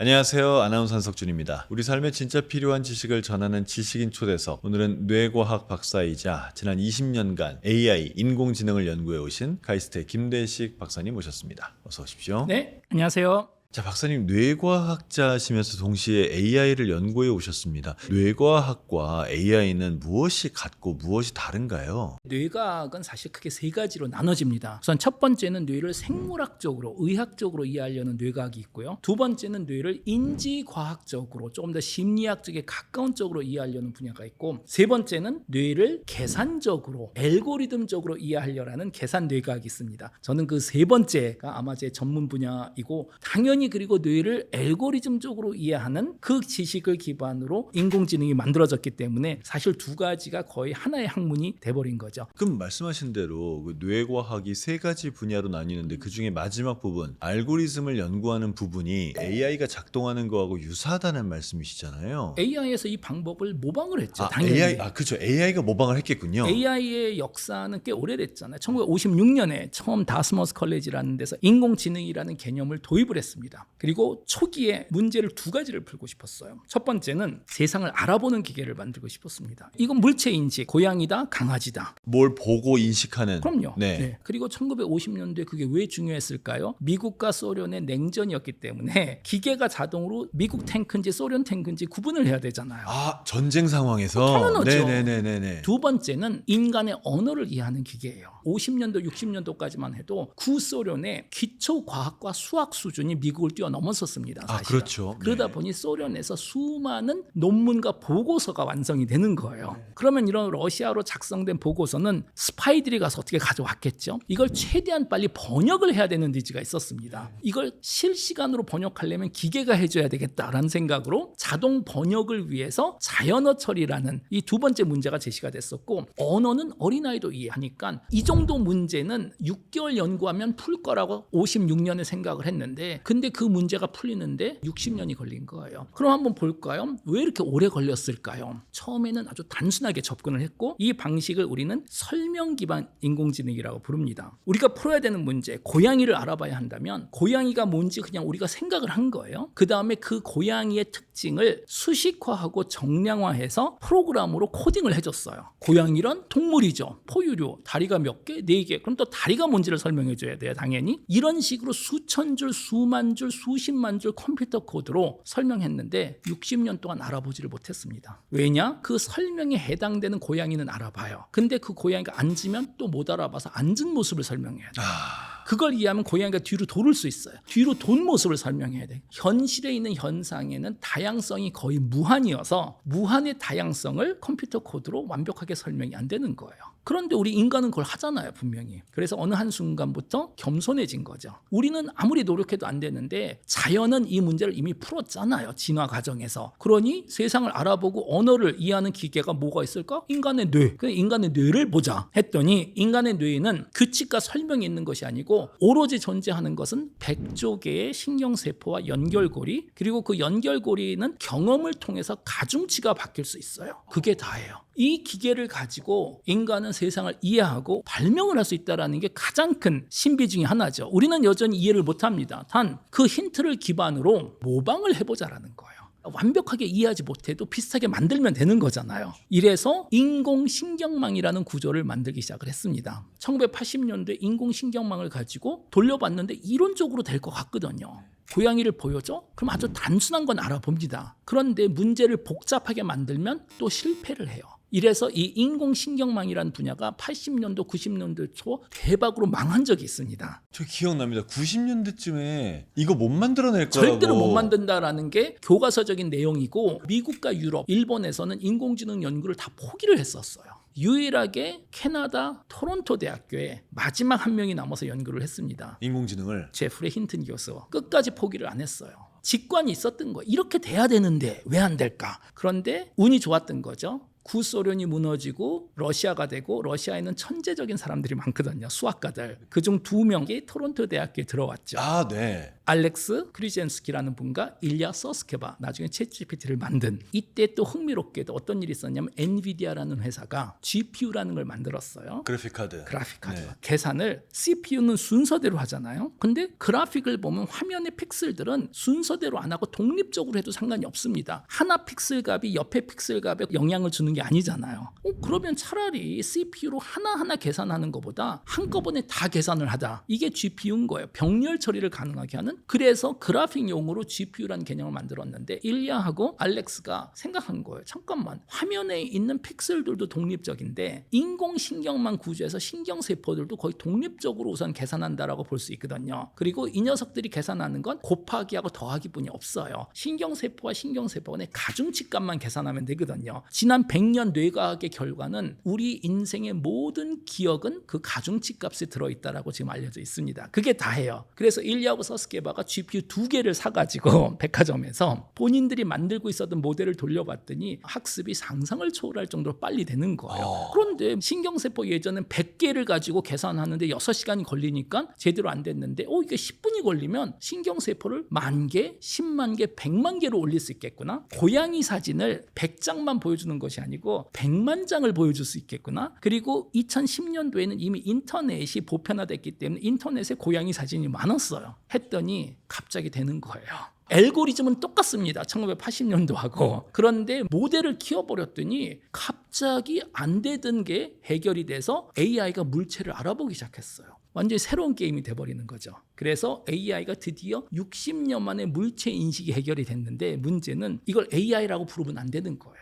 안녕하세요. 아나운서 한석준입니다. 우리 삶에 진짜 필요한 지식을 전하는 지식인 초대석. 오늘은 뇌과학 박사이자 지난 20년간 AI, 인공지능을 연구해 오신 카이스트의 김대식 박사님 모셨습니다. 어서 오십시오. 네, 안녕하세요. 자, 박사님 뇌과학자시면서 동시에 AI를 연구해 오셨습니다. 뇌과학과 AI는 무엇이 같고 무엇이 다른가요? 뇌과학은 사실 크게 세 가지로 나눠집니다. 우선 첫 번째는 뇌를 생물학적으로, 의학적으로 이해하려는 뇌과학이 있고요. 두 번째는 뇌를 인지과학적으로, 조금 더 심리학적에 가까운 쪽으로 이해하려는 분야가 있고, 세 번째는 뇌를 계산적으로, 알고리즘적으로 이해하려는 계산 뇌과학이 있습니다. 저는 그 세 번째가 아마 제 전문 분야이고, 당연히 그리고 뇌를 알고리즘적으로 이해하는 그 지식을 기반으로 인공지능이 만들어졌기 때문에 사실 두 가지가 거의 하나의 학문이 돼버린 거죠. 그럼 말씀하신 대로 그 뇌과학이 세 가지 분야로 나뉘는데 그 중에 마지막 부분, 알고리즘을 연구하는 부분이 AI가 작동하는 거하고 유사하다는 말씀이시잖아요. AI에서 이 방법을 모방을 했죠. 당연히. 그렇죠. AI가 모방을 했겠군요. AI의 역사는 꽤 오래됐잖아요. 1956년에 처음 다스머스 컬리지라는 데서 인공지능이라는 개념을 도입을 했습니다. 그리고 초기에 문제를 두 가지를 풀고 싶었어요. 첫 번째는 세상을 알아보는 기계를 만들고 싶었습니다. 이건 물체인지, 고양이다, 강아지다. 뭘 보고 인식하는. 그럼요. 네. 그리고 1950년도에 그게 왜 중요했을까요? 미국과 소련의 냉전이었기 때문에 기계가 자동으로 미국 탱크인지 소련 탱크인지 구분을 해야 되잖아요. 전쟁 상황에서. 당연하죠. 네네네네. 두 번째는 인간의 언어를 이해하는 기계예요. 50년도, 60년도까지만 해도 구소련의 기초 과학과 수학 수준이 미국을 뛰어넘었었습니다. 사실은. 그렇죠. 그러다 네. 보니 소련에서 수많은 논문과 보고서가 완성이 되는 거예요. 그러면 이런 러시아로 작성된 보고서는 스파이들이 가서 어떻게 가져왔겠죠? 이걸 최대한 빨리 번역을 해야 되는 니즈가 있었습니다. 이걸 실시간으로 번역하려면 기계가 해줘야 되겠다라는 생각으로 자동 번역을 위해서 자연어 처리라는 이 두 번째 문제가 제시가 됐었고, 언어는 어린아이도 이해하니까 이 정도 문제는 6개월 연구하면 풀 거라고 56년에 생각을 했는데, 근데 그 문제가 풀리는데 60년이 걸린 거예요. 그럼 한번 볼까요? 왜 이렇게 오래 걸렸을까요? 처음에는 아주 단순하게 접근을 했고, 이 방식을 우리는 설명 기반 인공지능이라고 부릅니다. 우리가 풀어야 되는 문제, 고양이를 알아봐야 한다면 고양이가 뭔지 그냥 우리가 생각을 한 거예요. 그 다음에 그 고양이의 특징을 수식화하고 정량화해서 프로그램으로 코딩을 해줬어요. 고양이란 동물이죠. 포유류, 다리가 몇 개? 4개. 그럼 또 다리가 뭔지를 설명해줘야 돼요. 당연히. 이런 식으로 수천 줄, 수만 줄, 수십만 줄 컴퓨터 코드로 설명했는데 60년 동안 알아보지를 못했습니다. 왜냐? 그 설명에 해당되는 고양이는 알아봐요. 근데 그 고양이가 앉으면 또 못 알아봐서 앉은 모습을 설명해야 돼요. 그걸 이해하면 고양이가 뒤로 돌을 수 있어요. 뒤로 돈 모습을 설명해야 돼. 현실에 있는 현상에는 다양성이 거의 무한이어서 무한의 다양성을 컴퓨터 코드로 완벽하게 설명이 안 되는 거예요. 그런데 우리 인간은 그걸 하잖아요, 분명히. 그래서 어느 한순간부터 겸손해진 거죠. 우리는 아무리 노력해도 안 되는데 자연은 이 문제를 이미 풀었잖아요, 진화 과정에서. 그러니 세상을 알아보고 언어를 이해하는 기계가 뭐가 있을까? 인간의 뇌. 그래서 인간의 뇌를 보자 했더니 인간의 뇌에는 규칙과 설명이 있는 것이 아니고 오로지 존재하는 것은 100조 개의 신경세포와 연결고리, 그리고 그 연결고리는 경험을 통해서 가중치가 바뀔 수 있어요. 그게 다예요. 이 기계를 가지고 인간은 세상을 이해하고 발명을 할 수 있다는 게 가장 큰 신비 중에 하나죠. 우리는 여전히 이해를 못합니다. 단 그 힌트를 기반으로 모방을 해보자라는 거예요. 완벽하게 이해하지 못해도 비슷하게 만들면 되는 거잖아요. 이래서 인공신경망이라는 구조를 만들기 시작을 했습니다. 1980년도에 인공신경망을 가지고 돌려봤는데 이론적으로 될 것 같거든요. 고양이를 보여줘? 그럼 아주 단순한 건 알아봅니다. 그런데 문제를 복잡하게 만들면 또 실패를 해요. 이래서 이 인공신경망이라는 분야가 80년도, 90년도 초 대박으로 망한 적이 있습니다. 저 기억납니다. 90년대쯤에 이거 못 만들어낼 거라고. 절대로 못 만든다라는 게 교과서적인 내용이고, 미국과 유럽, 일본에서는 인공지능 연구를 다 포기를 했었어요. 유일하게 캐나다 토론토 대학교에 마지막 한 명이 남아서 연구를 했습니다. 인공지능을. 제프리 힌튼 교수. 끝까지 포기를 안 했어요. 직관이 있었던 거예요. 이렇게 돼야 되는데 왜 안 될까? 그런데 운이 좋았던 거죠. 구소련이 무너지고 러시아가 되고 러시아에는 천재적인 사람들이 많거든요. 수학가들. 그중 2명이 토론토 대학교에 들어왔죠. 아, 네. 알렉스 크리젠스키라는 분과 일리아 서스케바, 나중에 챗GPT를 만든. 이때 또 흥미롭게도 어떤 일이 있었냐면 엔비디아라는 회사가 GPU라는 걸 만들었어요. 그래픽 카드. 그래픽카드. 네. 계산을 CPU는 순서대로 하잖아요. 근데 그래픽을 보면 화면의 픽셀들은 순서대로 안 하고 독립적으로 해도 상관이 없습니다. 하나 픽셀 값이 옆에 픽셀 값에 영향을 주는 게 아니잖아요. 그러면 차라리 CPU로 하나하나 계산하는 것보다 한꺼번에 다 계산을 하자. 이게 GPU인 거예요. 병렬 처리를 가능하게 하는. 그래서 그래픽용으로 GPU라는 개념을 만들었는데 일리아하고 알렉스가 생각한 거예요. 잠깐만, 화면에 있는 픽셀들도 독립적인데 인공신경만 구조해서 신경세포들도 거의 독립적으로 우선 계산한다라고 볼 수 있거든요. 그리고 이 녀석들이 계산하는 건 곱하기하고 더하기뿐이 없어요. 신경세포와 신경세포 간의 가중치값만 계산하면 되거든요. 지난 100년 뇌과학의 결과는 우리 인생의 모든 기억은 그 가중치값에 들어있다라고 지금 알려져 있습니다. 그게 다예요. 그래서 일리아하고 서스케바가 GPU 2개를 사가지고 백화점에서 본인들이 만들고 있었던 모델을 돌려봤더니 학습이 상상을 초월할 정도로 빨리 되는 거예요. 그런데 신경세포 예전엔 100개를 가지고 계산하는데 6시간이 걸리니까 제대로 안 됐는데 이게 10분이 걸리면 신경세포를 10,000개, 100,000 개, 100만 개로 올릴 수 있겠구나. 고양이 사진을 100장만 보여주는 것이 아니고 100만 장을 보여줄 수 있겠구나. 그리고 2010년도에는 이미 인터넷이 보편화됐기 때문에 인터넷에 고양이 사진이 많았어요. 했더니 갑자기 되는 거예요. 알고리즘은 똑같습니다. 1980년도하고. 그런데 모델을 키워버렸더니 갑자기 안 되던 게 해결이 돼서 AI가 물체를 알아보기 시작했어요. 완전히 새로운 게임이 돼버리는 거죠. 그래서 AI가 드디어 60년 만에 물체 인식이 해결이 됐는데 문제는 이걸 AI라고 부르면 안 되는 거예요.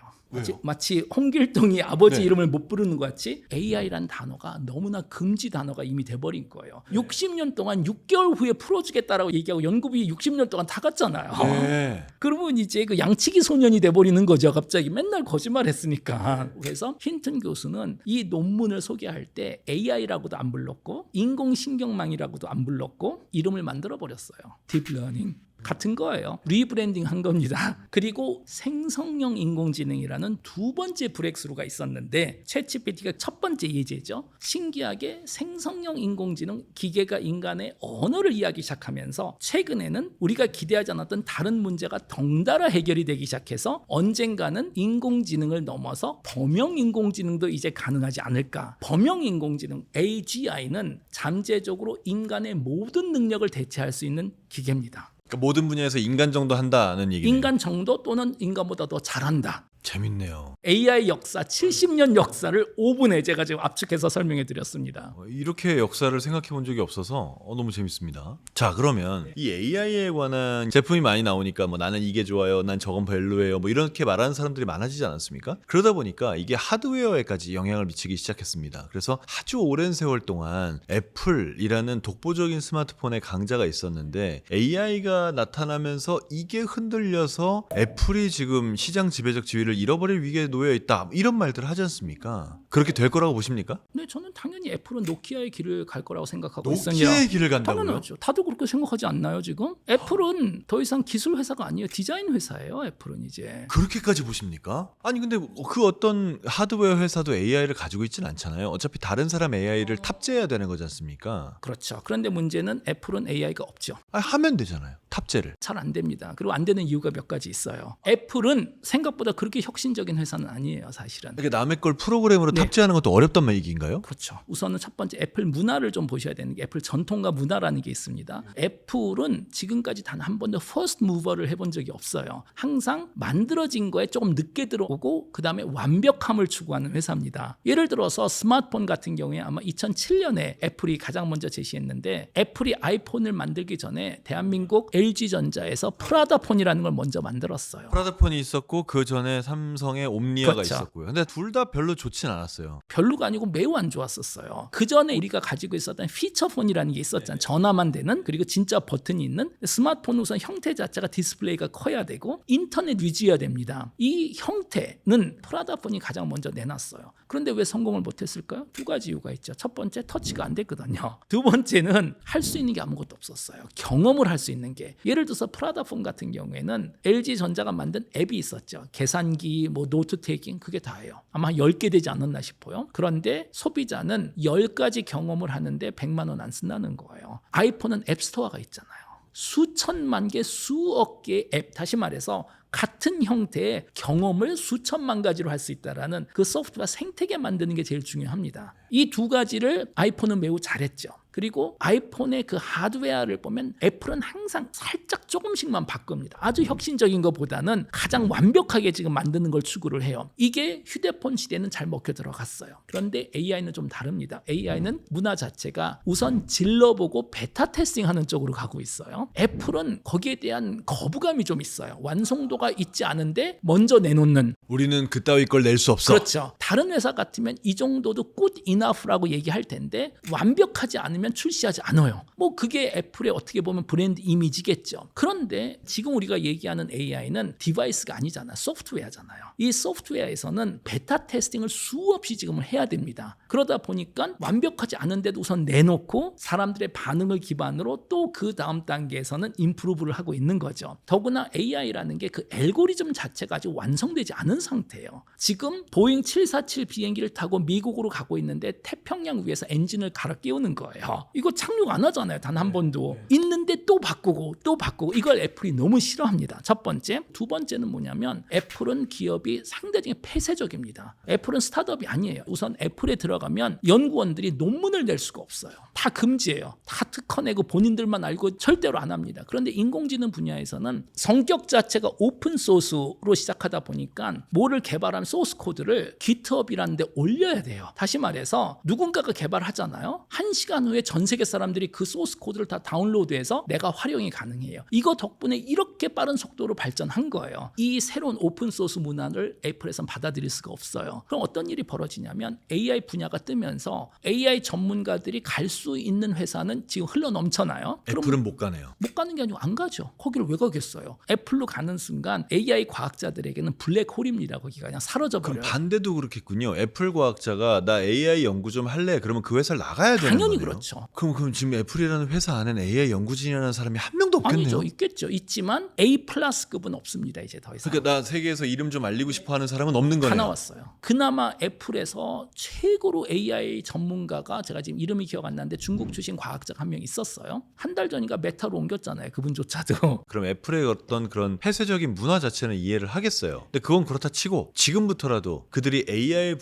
마치 홍길동이 아버지 이름을 못 부르는 것 같이 AI라는 단어가 너무나 금지 단어가 이미 돼버린 거예요. 60년 동안 6개월 후에 풀어주겠다라고 얘기하고 연구비 60년 동안 다 갔잖아요. 네. 그러면 이제 그 양치기 소년이 돼버리는 거죠. 갑자기 맨날 거짓말 했으니까. 그래서 힌튼 교수는 이 논문을 소개할 때 AI라고도 안 불렀고 인공신경망이라고도 안 불렀고 이름을 만들어버렸어요. 딥러닝. 같은 거예요. 리브랜딩 한 겁니다. 그리고 생성형 인공지능이라는 2번째 브렉스루가 있었는데 챗GPT가 첫 번째 예제죠. 신기하게 생성형 인공지능 기계가 인간의 언어를 이해하기 시작하면서 최근에는 우리가 기대하지 않았던 다른 문제가 덩달아 해결이 되기 시작해서 언젠가는 인공지능을 넘어서 범용 인공지능도 이제 가능하지 않을까. 범용 인공지능 AGI는 잠재적으로 인간의 모든 능력을 대체할 수 있는 기계입니다. 그러니까 모든 분야에서 인간 정도 한다는 얘기네요. 인간 정도 또는 인간보다 더 잘한다. 재밌네요. AI 역사 70년 역사를 5분에 제가 지금 압축해서 설명해 드렸습니다. 이렇게 역사를 생각해 본 적이 없어서 너무 재밌습니다. 자, 그러면 이 AI에 관한 제품이 많이 나오니까 뭐 나는 이게 좋아요, 난 저건 별로예요, 뭐 이렇게 말하는 사람들이 많아지지 않았습니까? 그러다 보니까 이게 하드웨어에까지 영향을 미치기 시작했습니다. 그래서 아주 오랜 세월 동안 애플이라는 독보적인 스마트폰의 강자가 있었는데 AI가 나타나면서 이게 흔들려서 애플이 지금 시장 지배적 지위를 잃어버릴 위기에 놓여 있다, 이런 말들을 하지 않습니까? 그렇게 될 거라고 보십니까? 네, 저는 당연히 애플은 노키아의 길을 갈 거라고 생각하고 있습니다. 노키아의 길을 간다고요? 당연하죠. 다들 그렇게 생각하지 않나요 지금? 애플은 더 이상 기술 회사가 아니에요. 디자인 회사예요. 애플은 이제. 그렇게까지 보십니까? 아니 근데 그 어떤 하드웨어 회사도 AI를 가지고 있지는 않잖아요. 어차피 다른 사람 AI를 탑재해야 되는 거지 않습니까? 그렇죠. 그런데 문제는 애플은 AI가 없죠. 하면 되잖아요. 탑재를. 잘 안 됩니다. 그리고 안 되는 이유가 몇 가지 있어요. 애플은 생각보다 그렇게 혁신적인 회사는 아니에요, 사실은. 그러니까 남의 걸 프로그램으로 네. 탑재하는 것도 어렵단 얘기인가요? 그렇죠. 우선은 첫 번째 애플 문화를 좀 보셔야 되는 게 애플 전통과 문화라는 게 있습니다. 애플은 지금까지 단 한 번도 퍼스트 무버를 해본 적이 없어요. 항상 만들어진 거에 조금 늦게 들어오고 그 다음에 완벽함을 추구하는 회사입니다. 예를 들어서 스마트폰 같은 경우에 아마 2007년에 애플이 가장 먼저 제시했는데 애플이 아이폰을 만들기 전에 대한민국 LG전자에서 프라다폰이라는 걸 먼저 만들었어요. 프라다폰이 있었고 그 전에 삼성의 옴니아가 그렇죠. 있었고요. 근데 둘 다 별로 좋진 않았어요. 별로가 아니고 매우 안 좋았었어요. 그 전에 우리가 가지고 있었던 피처폰이라는 게 있었잖아요. 전화만 되는, 그리고 진짜 버튼이 있는. 스마트폰 우선 형태 자체가 디스플레이가 커야 되고 인터넷 위주여야 됩니다. 이 형태는 프라다폰이 가장 먼저 내놨어요. 그런데 왜 성공을 못했을까요? 2가지 이유가 있죠. 첫 번째, 터치가 안 됐거든요. 두 번째는 할 수 있는 게 아무것도 없었어요. 경험을 할 수 있는 게. 예를 들어서 프라다폰 같은 경우에는 LG전자가 만든 앱이 있었죠. 계산기, 뭐 노트 테이킹 그게 다예요. 아마 10개 되지 않았나 싶어요. 그런데 소비자는 10가지 경험을 하는데 100만 원 안 쓴다는 거예요. 아이폰은 앱스토어가 있잖아요. 수천만 개, 수억 개의 앱, 다시 말해서 같은 형태의 경험을 수천만 가지로 할 수 있다라는 그 소프트웨어 생태계 만드는 게 제일 중요합니다. 이 두 가지를 아이폰은 매우 잘했죠. 그리고 아이폰의 그 하드웨어를 보면 애플은 항상 살짝 조금씩만 바꿉니다. 아주 혁신적인 것보다는 가장 완벽하게 지금 만드는 걸 추구를 해요. 이게 휴대폰 시대는 잘 먹혀 들어갔어요. 그런데 AI는 좀 다릅니다. AI는 문화 자체가 우선 질러보고 베타 테스팅하는 쪽으로 가고 있어요. 애플은 거기에 대한 거부감이 좀 있어요. 완성도가 있지 않은데 먼저 내놓는. 우리는 그따위 걸 낼 수 없어. 그렇죠. 다른 회사 같으면 이 정도도 good enough라고 얘기할 텐데 완벽하지 않으면 출시하지 않아요. 뭐 그게 애플의 어떻게 보면 브랜드 이미지겠죠. 그런데 지금 우리가 얘기하는 AI는 디바이스가 아니잖아. 소프트웨어잖아요. 이 소프트웨어에서는 베타 테스팅을 수없이 지금 해야 됩니다. 그러다 보니까 완벽하지 않은데도 우선 내놓고 사람들의 반응을 기반으로 또 그 다음 단계에서는 임프루브를 하고 있는 거죠. 더구나 AI라는 게 그 알고리즘 자체가 아직 완성되지 않은 상태예요. 지금 보잉 747 비행기를 타고 미국으로 가고 있는데 태평양 위에서 엔진을 갈아 끼우는 거예요. 이거 착륙 안 하잖아요. 단 한 번도. 있는데 또 바꾸고 또 바꾸고. 이걸 애플이 너무 싫어합니다. 첫 번째. 두 번째는 뭐냐면 애플은 기업이 상대적인 폐쇄적입니다. 애플은 스타트업이 아니에요. 우선 애플에 들어가면 연구원들이 논문을 낼 수가 없어요. 다 금지예요. 다 특허 내고 본인들만 알고 절대로 안 합니다. 그런데 인공지능 분야에서는 성격 자체가 오픈 소스로 시작하다 보니까 뭐를 개발한 소스 코드를 GitHub이라는 데 올려야 돼요. 다시 말해서 누군가가 개발하잖아요. 1시간 후에 전 세계 사람들이 그 소스 코드를 다 다운로드해서 내가 활용이 가능해요. 이거 덕분에 이렇게 빠른 속도로 발전한 거예요. 이 새로운 오픈 소스 문화를 애플에서는 받아들일 수가 없어요. 그럼 어떤 일이 벌어지냐면 AI 분야가 뜨면서 AI 전문가들이 갈 수 있는 회사는 지금 흘러 넘쳐나요. 애플은 못 가네요. 못 가는 게 아니고 안 가죠. 거기를 왜 가겠어요? 애플로 가는 순간 AI 과학자들에게는 블랙홀입니다. 거기가 그냥 사라져 버려요. 그럼 반대도 그렇겠군요. 애플 과학자가 나 AI 연구 좀 할래. 그러면 그 회사를 나가야 되는 당연히 거네요. 그렇죠. 그럼 지금 애플이라는 회사 안에는 AI 연구진이라는 사람이 한 명도 없겠네요. 아니죠. 있겠죠. 있지만 A+급은 없습니다. 이제 더 이상. 그러니까 나 세계에서 이름 좀 알리고 싶어 하는 사람은 없는 다 거네요. 나왔어요. 그나마 애플에서 최고로 AI 전문가가 제가 지금 이름이 기억 안 나는데 중국 출신 과학자가 한 명 있었어요. 한 달 전인가 메타로 옮겼잖아요. 그분조차도. 그럼 애플의 어떤 그런 폐쇄적인 문화 자체는 이해를 하겠어요. 근데 그건 그렇다 치고 지금부터라도 그들이 AI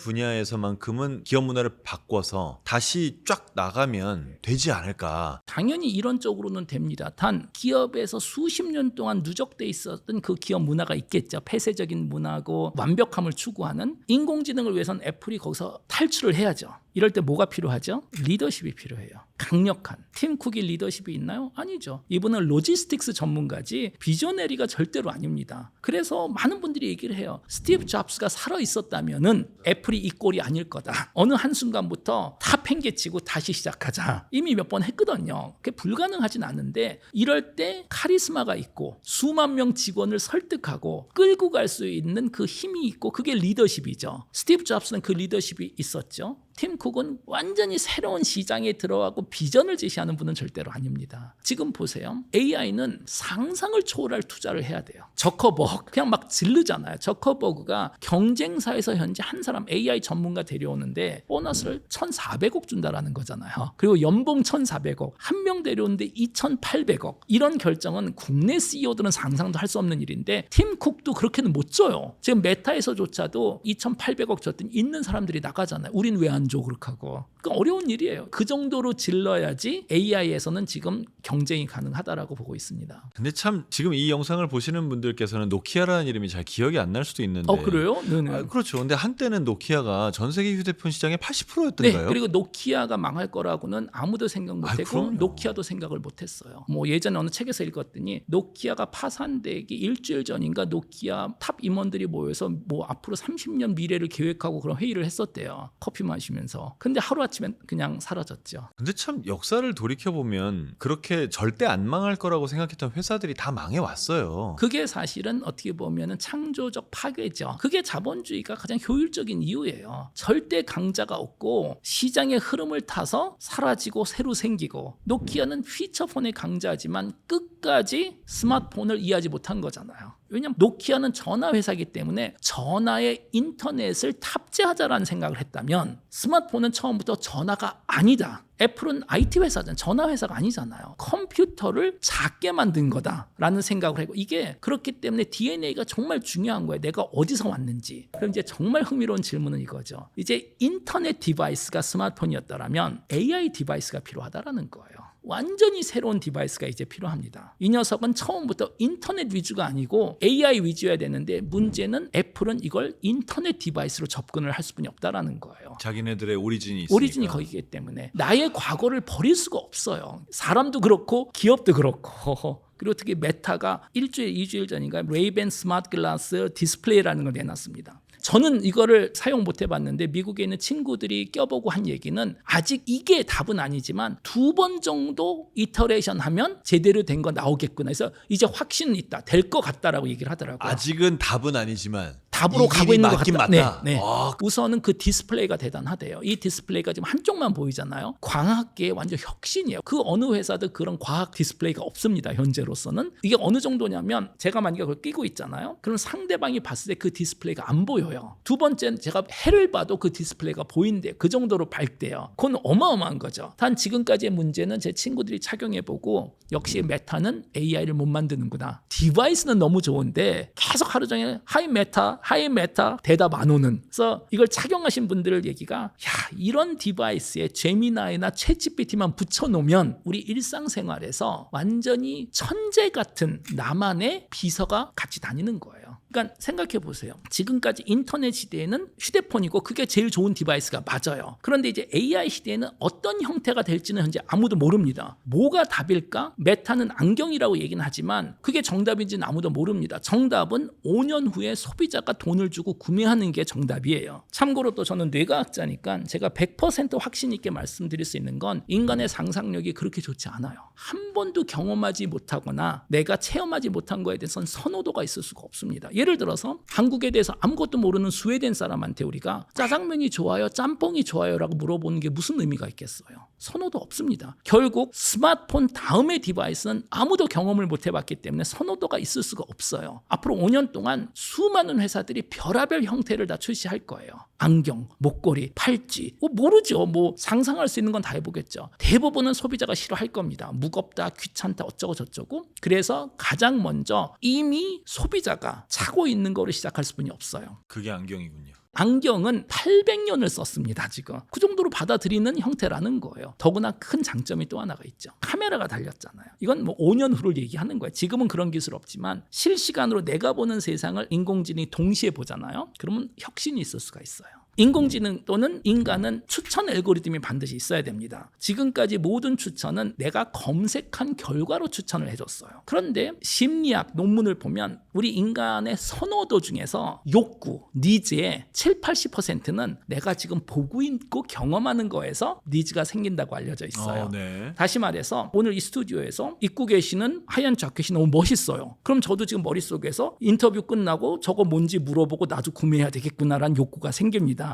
분야에서만큼은 기업 문화를 바꿔서 다시 쫙 나가면 되지 않을까. 당연히 이런 쪽으로는 됩니다. 단 기업에서 수십 년 동안 누적돼 있었던 그 기업 문화가 있겠죠. 폐쇄적인 문화고 완벽함을 추구하는. 인공지능을 위해서는 애플이 거기서 탈출을 해야죠. 이럴 때 뭐가 필요하죠? 리더십이 필요해요. 강력한 팀 쿡이 리더십이 있나요? 아니죠. 이분은 로지스틱스 전문가지 비저너리가 절대로 아닙니다. 그래서 많은 분들이 얘기를 해요. 스티브 잡스가 살아 있었다면은 애플이 이 꼴이 아닐 거다. 어느 한순간부터 다 팽개치고 다시 시작하자. 이미 몇 번 했거든요. 그게 불가능하진 않은데 이럴 때 카리스마가 있고 수만 명 직원을 설득하고 끌고 갈 수 있는 그 힘이 있고 그게 리더십이죠. 스티브 잡스는 그 리더십이 있었죠. 팀 쿡은 완전히 새로운 시장에 들어가고 비전을 제시하는 분은 절대로 아닙니다. 지금 보세요. AI는 상상을 초월할 투자를 해야 돼요. 저커버그 그냥 막 질르잖아요. 저커버그가 경쟁사에서 현재 한 사람 AI 전문가 데려오는데 보너스를 1,400억 준다라는 거잖아요. 그리고 연봉 1,400억, 한 명 데려오는데 2,800억. 이런 결정은 국내 CEO들은 상상도 할 수 없는 일인데 팀 쿡도 그렇게는 못 줘요. 지금 메타에서조차도 2,800억 줬더니 있는 사람들이 나가잖아요. 우린 왜 안 줘? 그렇게 하고. 그러니까 어려운 일이에요. 그 정도로 질러야지 AI에서는 지금 경쟁이 가능하다라고 보고 있습니다. 근데 참 지금 이 영상을 보시는 분들께서는 노키아라는 이름이 잘 기억이 안 날 수도 있는데. 그래요? 네네. 아, 그렇죠. 근데 한때는 노키아가 전 세계 휴대폰 시장의 네, 80%였던가요? 그리고 노키아가 망할 거라고는 아무도 생각 못했고 그럼요. 노키아도 생각을 못했어요. 뭐 예전에 어느 책에서 읽었더니 노키아가 파산되기 일주일 전인가 노키아 탑 임원들이 모여서 뭐 앞으로 30년 미래를 계획하고 그런 회의를 했었대요. 커피 마시면서. 있으면서. 근데 하루아침에 그냥 사라졌죠. 근데 참 역사를 돌이켜보면 그렇게 절대 안 망할 거라고 생각했던 회사들이 다 망해왔어요. 그게 사실은 어떻게 보면 창조적 파괴죠. 그게 자본주의가 가장 효율적인 이유예요. 절대 강자가 없고 시장의 흐름을 타서 사라지고 새로 생기고, 노키아는 피처폰의 강자지만 끝까지 스마트폰을 이해하지 못한 거잖아요. 왜냐하면 노키아는 전화 회사이기 때문에 전화에 인터넷을 탑재하자라는 생각을 했다면, 스마트폰은 처음부터 전화가 아니다. 애플은 IT 회사잖아요. 전화 회사가 아니잖아요. 컴퓨터를 작게 만든 거다라는 생각을 하고, 이게 그렇기 때문에 DNA가 정말 중요한 거예요. 내가 어디서 왔는지. 그럼 이제 정말 흥미로운 질문은 이거죠. 이제 인터넷 디바이스가 스마트폰이었다면 AI 디바이스가 필요하다라는 거예요. 완전히 새로운 디바이스가 이제 필요합니다. 이 녀석은 처음부터 인터넷 위주가 아니고 AI 위주여야 되는데, 문제는 애플은 이걸 인터넷 디바이스로 접근을 할 수뿐이 없다라는 거예요. 자기네들의 오리진이 있으니까. 오리진이 거기기 때문에 나의 과거를 버릴 수가 없어요. 사람도 그렇고 기업도 그렇고. 그리고 특히 메타가 일주일, 2주일 전인가 레이벤 스마트 글라스 디스플레이라는 걸 내놨습니다. 저는 이거를 사용 못 해봤는데 미국에 있는 친구들이 껴보고 한 얘기는, 아직 이게 답은 아니지만 2번 정도 이터레이션 하면 제대로 된 거 나오겠구나. 그래서 이제 확신은 있다. 될 것 같다라고 얘기를 하더라고요. 아직은 답은 아니지만 답으로 가고 있는 것 같다. 맞다. 네. 아, 우선은 그 디스플레이가 대단하대요. 이 디스플레이가 지금 한쪽만 보이잖아요. 광학계의 완전 혁신이에요. 그 어느 회사도 그런 과학 디스플레이가 없습니다. 현재로서는. 이게 어느 정도냐면, 제가 만약에 그걸 끼고 있잖아요. 그럼 상대방이 봤을 때 그 디스플레이가 안 보여요. 두 번째는 제가 해를 봐도 그 디스플레이가 보인대요. 그 정도로 밝대요. 그건 어마어마한 거죠. 단 지금까지의 문제는 제 친구들이 착용해보고, 역시 메타는 AI를 못 만드는구나. 디바이스는 너무 좋은데 계속 하루 종일 하이 메타 대답 안 오는. 그래서 이걸 착용하신 분들 얘기가, 야, 이런 디바이스에 제미나이나 챗GPT만 붙여놓으면 우리 일상생활에서 완전히 천재 같은 나만의 비서가 같이 다니는 거예요. 그러니까 생각해 보세요. 지금까지 인터넷 시대에는 휴대폰이고 그게 제일 좋은 디바이스가 맞아요. 그런데 이제 AI 시대에는 어떤 형태가 될지는 현재 아무도 모릅니다. 뭐가 답일까? 메타는 안경이라고 얘기는 하지만 그게 정답인지는 아무도 모릅니다. 정답은 5년 후에 소비자가 돈을 주고 구매하는 게 정답이에요. 참고로 또 저는 뇌과학자니까 제가 100% 확신 있게 말씀드릴 수 있는 건, 인간의 상상력이 그렇게 좋지 않아요. 한 번도 경험하지 못하거나 내가 체험하지 못한 거에 대해서는 선호도가 있을 수가 없습니다. 예를 들어서 한국에 대해서 아무것도 모르는 스웨덴 사람한테 우리가 짜장면이 좋아요, 짬뽕이 좋아요 라고 물어보는 게 무슨 의미가 있겠어요? 선호도 없습니다. 결국 스마트폰 다음의 디바이스는 아무도 경험을 못 해봤기 때문에 선호도가 있을 수가 없어요. 앞으로 5년 동안 수많은 회사들이 별의별 형태를 다 출시할 거예요. 안경, 목걸이, 팔찌, 모르죠. 상상할 수 있는 건 다 해보겠죠. 대부분은 소비자가 싫어할 겁니다. 무겁다, 귀찮다, 어쩌고 저쩌고. 그래서 가장 먼저 이미 소비자가 차고 있는 거를 시작할 수뿐이 없어요. 그게 안경이군요. 안경은 800년을 썼습니다. 지금 그 정도로 받아들이는 형태라는 거예요. 더구나 큰 장점이 또 하나가 있죠. 카메라가 달렸잖아요. 이건 5년 후를 얘기하는 거예요. 지금은 그런 기술 없지만 실시간으로 내가 보는 세상을 인공지능이 동시에 보잖아요. 그러면 혁신이 있을 수가 있어요. 인공지능 또는 인간은 추천 알고리즘이 반드시 있어야 됩니다. 지금까지 모든 추천은 내가 검색한 결과로 추천을 해줬어요. 그런데 심리학 논문을 보면 우리 인간의 선호도 중에서 욕구, 니즈의 70-80%는 내가 지금 보고 있고 경험하는 거에서 니즈가 생긴다고 알려져 있어요. 네. 다시 말해서 오늘 이 스튜디오에서 입고 계시는 하얀 자켓이 너무 멋있어요. 그럼 저도 지금 머릿속에서 인터뷰 끝나고 저거 뭔지 물어보고 나도 구매해야 되겠구나라는 욕구가 생깁니다.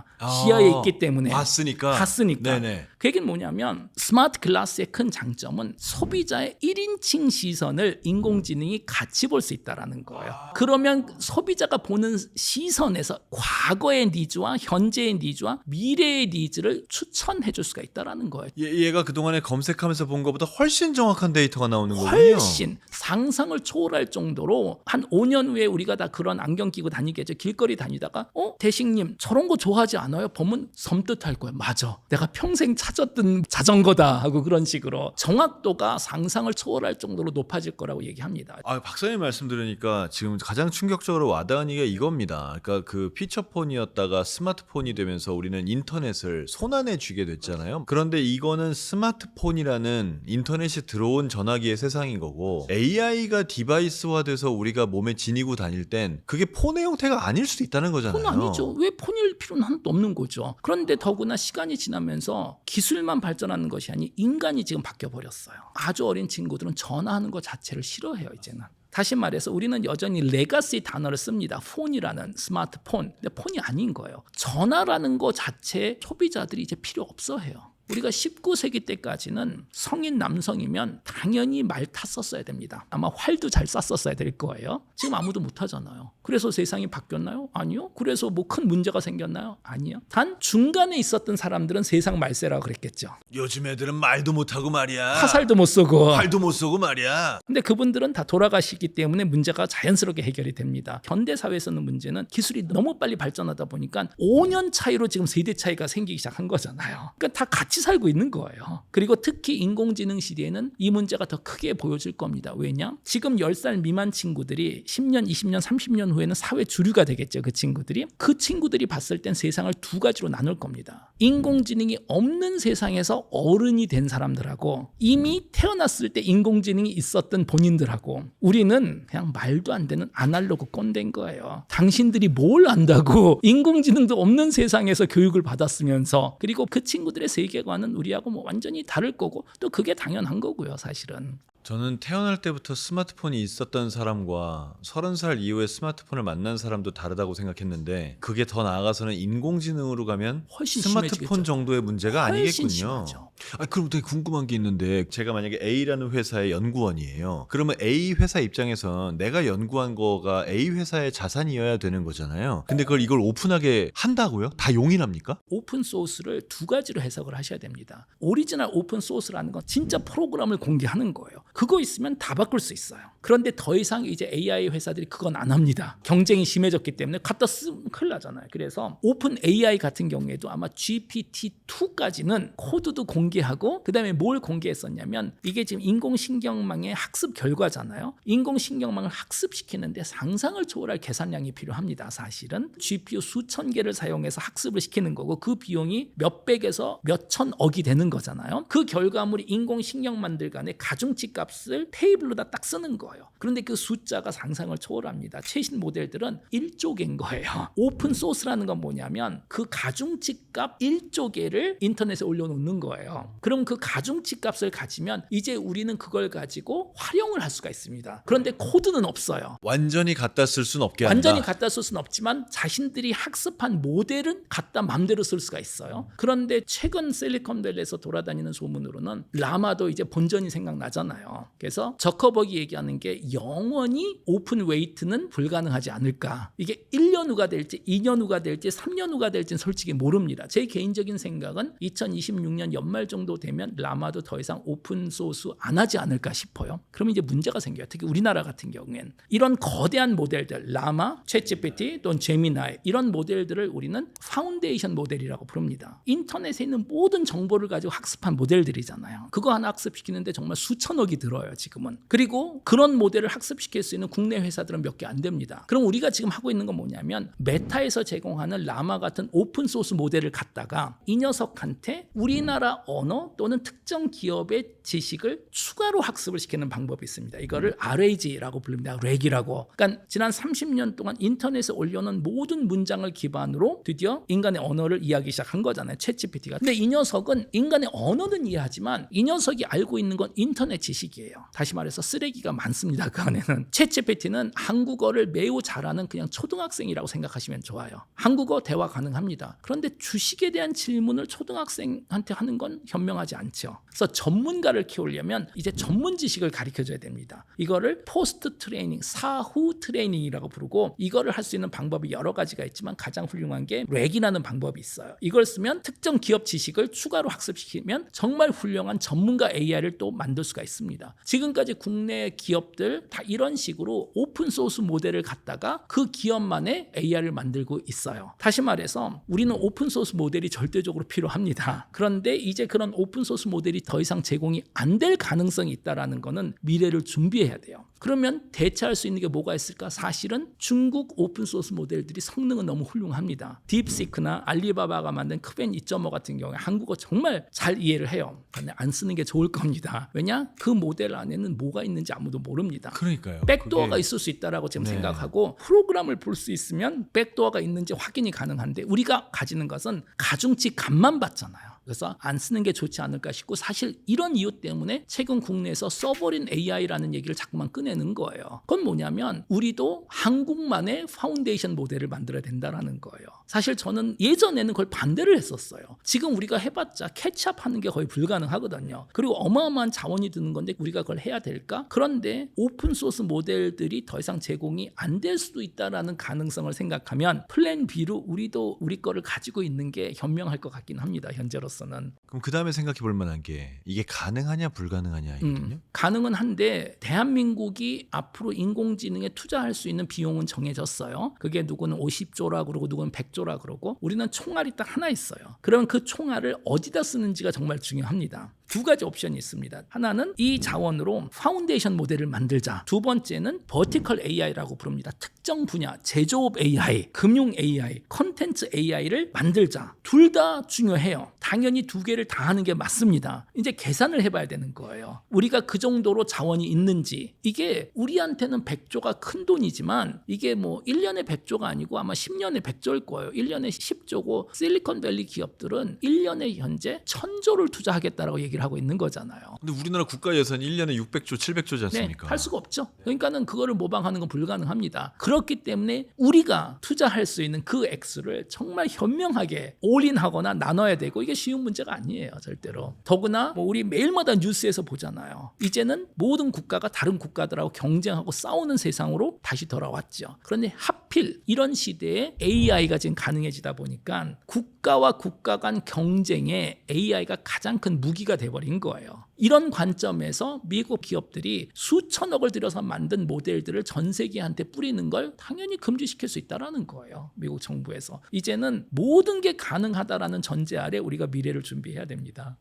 시야에 있기 때문에. 봤으니까. 네네. 그 얘기는 뭐냐면, 스마트 글라스의 큰 장점은 소비자의 1인칭 시선을 인공지능이 같이 볼 수 있다는 거예요. 그러면 소비자가 보는 시선에서 과거의 니즈와 현재의 니즈와 미래의 니즈를 추천해 줄 수가 있다는 거예요. 얘가 그동안에 검색하면서 본 것보다 훨씬 정확한 데이터가 나오는 거군요. 훨씬 상상을 초월할 정도로 한 5년 후에 우리가 다 그런 안경 끼고 다니겠죠. 길거리 다니다가 대식님 저런 거 좋아하지 않아요? 보면 섬뜩할 거예요. 맞아. 내가 평생 찾았던 자전거다 하고 그런 식으로 정확도가 상상을 초월할 정도로 높아질 거라고 얘기합니다. 박사님 말씀 들으니까 지금 가장 충격적으로 와닿은 게 이겁니다. 그러니까 그 피처폰이었다가 스마트폰이 되면서 우리는 인터넷을 손안에 쥐게 됐잖아요. 그런데 이거는 스마트폰이라는 인터넷이 들어온 전화기의 세상인 거고, AI가 디바이스화돼서 우리가 몸에 지니고 다닐 땐 그게 폰의 형태가 아닐 수도 있다는 거잖아요. 폰 아니죠. 왜 폰일 필요는 하나도 없는 거죠. 그런데 더구나 시간이 지나면서 기술만 발전하는 것이 아니 인간이 지금 바뀌어버렸어요. 아주 어린 친구들은 전화하는 것 자체를 싫어해요 이제는. 다시 말해서 우리는 여전히 레가시 단어를 씁니다. 폰이라는 스마트폰. 근데 폰이 아닌 거예요. 전화라는 것 자체에 소비자들이 이제 필요 없어 해요. 우리가 19세기 때까지는 성인 남성이면 당연히 말 탔었어야 됩니다. 아마 활도 잘 쐈었어야 될 거예요. 지금 아무도 못 하잖아요. 그래서 세상이 바뀌었나요? 아니요. 그래서 뭐 큰 문제가 생겼나요? 아니요. 단 중간에 있었던 사람들은 세상 말세라고 그랬겠죠. 요즘 애들은 말도 못하고 말이야. 화살도 못 쏘고. 활도 못 쏘고 말이야. 근데 그분들은 다 돌아가시기 때문에 문제가 자연스럽게 해결이 됩니다. 현대 사회에서는 문제는 기술이 너무 빨리 발전하다 보니까 5년 차이로 지금 세대 차이가 생기기 시작한 거잖아요. 그러니까 다 같이 살고 있는 거예요. 그리고 특히 인공지능 시대에는 이 문제가 더 크게 보여질 겁니다. 왜냐? 지금 10살 미만 친구들이 10년, 20년, 30년 후에는 사회 주류가 되겠죠. 그 친구들이. 그 친구들이 봤을 땐 세상을 두 가지로 나눌 겁니다. 인공지능이 없는 세상에서 어른이 된 사람들하고 이미 태어났을 때 인공지능이 있었던 본인들하고 우리는 그냥 말도 안 되는 아날로그 꼰대인 거예요. 당신들이 뭘 안다고 인공지능도 없는 세상에서 교육을 받았으면서 그리고 그 친구들의 세계관은 우리하고 뭐 완전히 다를 거고 또 그게 당연한 거고요 사실은. 저는 태어날 때부터 스마트폰이 있었던 사람과 30살 이후에 스마트폰을 만난 사람도 다르다고 생각했는데 그게 더 나아가서는 인공지능으로 가면 훨씬 스마트폰 심해지겠죠. 정도의 문제가 훨씬 아니겠군요. 심하죠. 그럼 되게 궁금한 게 있는데 제가 만약에 A라는 회사의 연구원이에요. 그러면 A 회사 입장에선 내가 연구한 거가 A 회사의 자산이어야 되는 거잖아요. 근데 그걸 이걸 오픈하게 한다고요? 다 용인합니까? 오픈 소스를 두 가지로 해석을 하셔야 됩니다. 오리지널 오픈 소스라는 건 진짜 프로그램을 공개하는 거예요. 그거 있으면 다 바꿀 수 있어요. 그런데 더 이상 이제 AI 회사들이 그건 안 합니다. 경쟁이 심해졌기 때문에 갖다 쓰면 큰일 나잖아요. 그래서 오픈 AI 같은 경우에도 아마 GPT-2까지는 코드도 공개하고 그다음에 뭘 공개했었냐면 이게 지금 인공신경망의 학습 결과잖아요. 인공신경망을 학습시키는데 상상을 초월할 계산량이 필요합니다. 사실은 GPU 수천 개를 사용해서 학습을 시키는 거고 그 비용이 몇백에서 몇천억이 되는 거잖아요. 그 결과물이 인공신경망들 간의 가중치 값을 테이블로다 딱 쓰는 거예요. 그런데 그 숫자가 상상을 초월합니다. 최신 모델들은 1조 개인 거예요. 오픈 소스라는 건 뭐냐면 그 가중치 값 1조 개를 인터넷에 올려놓는 거예요. 그럼 그 가중치 값을 가지면 이제 우리는 그걸 가지고 활용을 할 수가 있습니다. 그런데 코드는 없어요. 완전히 갖다 쓸 수는 없게 한다. 완전히 갖다 쓸 수는 없지만 자신들이 학습한 모델은 갖다 맘대로 쓸 수가 있어요. 그런데 최근 실리콘밸리에서 돌아다니는 소문으로는 라마도 이제 본전이 생각나잖아요. 그래서 저커버기 얘기하는 게 영원히 오픈 웨이트는 불가능하지 않을까. 이게 1년 후가 될지 2년 후가 될지 3년 후가 될지는 솔직히 모릅니다. 제 개인적인 생각은 2026년 연말 정도 되면 라마도 더 이상 오픈 소스 안 하지 않을까 싶어요. 그러면 이제 문제가 생겨요. 특히 우리나라 같은 경우엔 이런 거대한 모델들 라마, 챗GPT 또는 제미나이 이런 모델들을 우리는 파운데이션 모델이라고 부릅니다. 인터넷에 있는 모든 정보를 가지고 학습한 모델들이잖아요. 그거 하나 학습시키는데 정말 수천억이 들어요 지금은. 그리고 그런 모델을 학습시킬 수 있는 국내 회사들은 몇 개 안 됩니다. 그럼 우리가 지금 하고 있는 건 뭐냐면 메타에서 제공하는 라마 같은 오픈 소스 모델을 갖다가 이 녀석한테 우리나라 언어 또는 특정 기업의 지식을 추가로 학습을 시키는 방법이 있습니다. 이거를 RAG라고 부릅니다. 렉이라고. 그러니까 지난 30년 동안 인터넷에 올려놓은 모든 문장을 기반으로 드디어 인간의 언어를 이해하기 시작한 거잖아요. 챗GPT가. 근데 이 녀석은 인간의 언어는 이해하지만 이 녀석이 알고 있는 건 인터넷 지식이에요. 다시 말해서 쓰레기가 많습니다. 그 안에는. 챗GPT는 한국어를 매우 잘하는 그냥 초등학생이라고 생각하시면 좋아요. 한국어 대화 가능합니다. 그런데 주식에 대한 질문을 초등학생한테 하는 건 현명하지 않죠. 그래서 전문가를 키우려면 이제 전문 지식을 가르쳐줘야 됩니다. 이거를 포스트 트레이닝, 사후 트레이닝이라고 부르고 이거를 할 수 있는 방법이 여러 가지가 있지만 가장 훌륭한 게 렉이라는 방법이 있어요. 이걸 쓰면 특정 기업 지식을 추가로 학습시키면 정말 훌륭한 전문가 AI를 또 만들 수가 있습니다. 지금까지 국내 기업들 다 이런 식으로 오픈 소스 모델을 갖다가 그 기업만의 AI를 만들고 있어요. 다시 말해서 우리는 오픈 소스 모델이 절대적으로 필요합니다. 그런데 이제 그런 오픈 소스 모델이 더 이상 제공이 안 될 가능성이 있다라는 거는 미래를 준비해야 돼요. 그러면 대체할 수 있는 게 뭐가 있을까? 사실은 중국 오픈소스 모델들이 성능은 너무 훌륭합니다. 딥시크나 알리바바가 만든 크벤 2.5 같은 경우에 한국어 정말 잘 이해를 해요. 근데 안 쓰는 게 좋을 겁니다. 왜냐? 그 모델 안에는 뭐가 있는지 아무도 모릅니다. 그러니까요. 백도어가 그게- 있을 수 있다라고 지금 네. 생각하고 프로그램을 볼 수 있으면 백도어가 있는지 확인이 가능한데 우리가 가지는 것은 가중치 값만 받잖아요. 그래서 안 쓰는 게 좋지 않을까 싶고 사실 이런 이유 때문에 최근 국내에서 서버린 AI라는 얘기를 자꾸만 꺼내는 거예요. 그건 뭐냐면 우리도 한국만의 파운데이션 모델을 만들어야 된다라는 거예요. 사실 저는 예전에는 그걸 반대를 했었어요. 지금 우리가 해봤자 캐치업하는 게 거의 불가능하거든요. 그리고 어마어마한 자원이 드는 건데 우리가 그걸 해야 될까? 그런데 오픈소스 모델들이 더 이상 제공이 안 될 수도 있다라는 가능성을 생각하면 플랜 B로 우리도 우리 거를 가지고 있는 게 현명할 것 같긴 합니다. 현재로서는. 그럼 그 다음에 생각해 볼 만한 게 이게 가능하냐 불가능하냐이거든요. 가능은 한데 대한민국이 앞으로 인공지능에 투자할 수 있는 비용은 정해졌어요. 그게 누구는 50조라 그러고 누구는 100조라 그러고 우리는 총알이 딱 하나 있어요. 그러면 그 총알을 어디다 쓰는지가 정말 중요합니다. 두 가지 옵션이 있습니다. 하나는 이 자원으로 파운데이션 모델을 만들자. 두 번째는 버티컬 AI라고 부릅니다. 특정 분야, 제조업 AI, 금융 AI, 컨텐츠 AI를 만들자. 둘 다 중요해요. 당연히 두 개를 다 하는 게 맞습니다. 이제 계산을 해봐야 되는 거예요. 우리가 그 정도로 자원이 있는지. 이게 우리한테는 100조가 큰 돈이지만 이게 뭐 1년에 100조가 아니고 아마 10년에 100조일 거예요. 1년에 10조고 실리콘밸리 기업들은 1년에 현재 1000조를 투자하겠다라고 얘기를 하고 있는 거잖아요. 근데 우리나라 국가 예산이 1년에 600조, 700조지 네, 않습니까? 할 수가 없죠. 그러니까는 그거를 모방하는 건 불가능합니다. 그렇기 때문에 우리가 투자할 수 있는 그 액수를 정말 현명하게 올인하거나 나눠야 되고 이게 쉬운 문제가 아니에요, 절대로. 더구나 뭐 우리 매일마다 뉴스에서 보잖아요. 이제는 모든 국가가 다른 국가들하고 경쟁하고 싸우는 세상으로 다시 돌아왔죠. 그런데 하필 이런 시대에 AI가 지금 가능해지다 보니까 국가와 국가 간 경쟁에 AI가 가장 큰 무기가 돼버린 거예요. 이런 관점에서 미국 기업들이 수천억을 들여서 만든 모델들을 전 세계한테 뿌리는 걸 당연히 금지시킬 수 있다라는 거예요. 미국 정부에서. 이제는 모든 게 가능하다라는 전제 아래 우리가 미래를 준비해야 됩니다.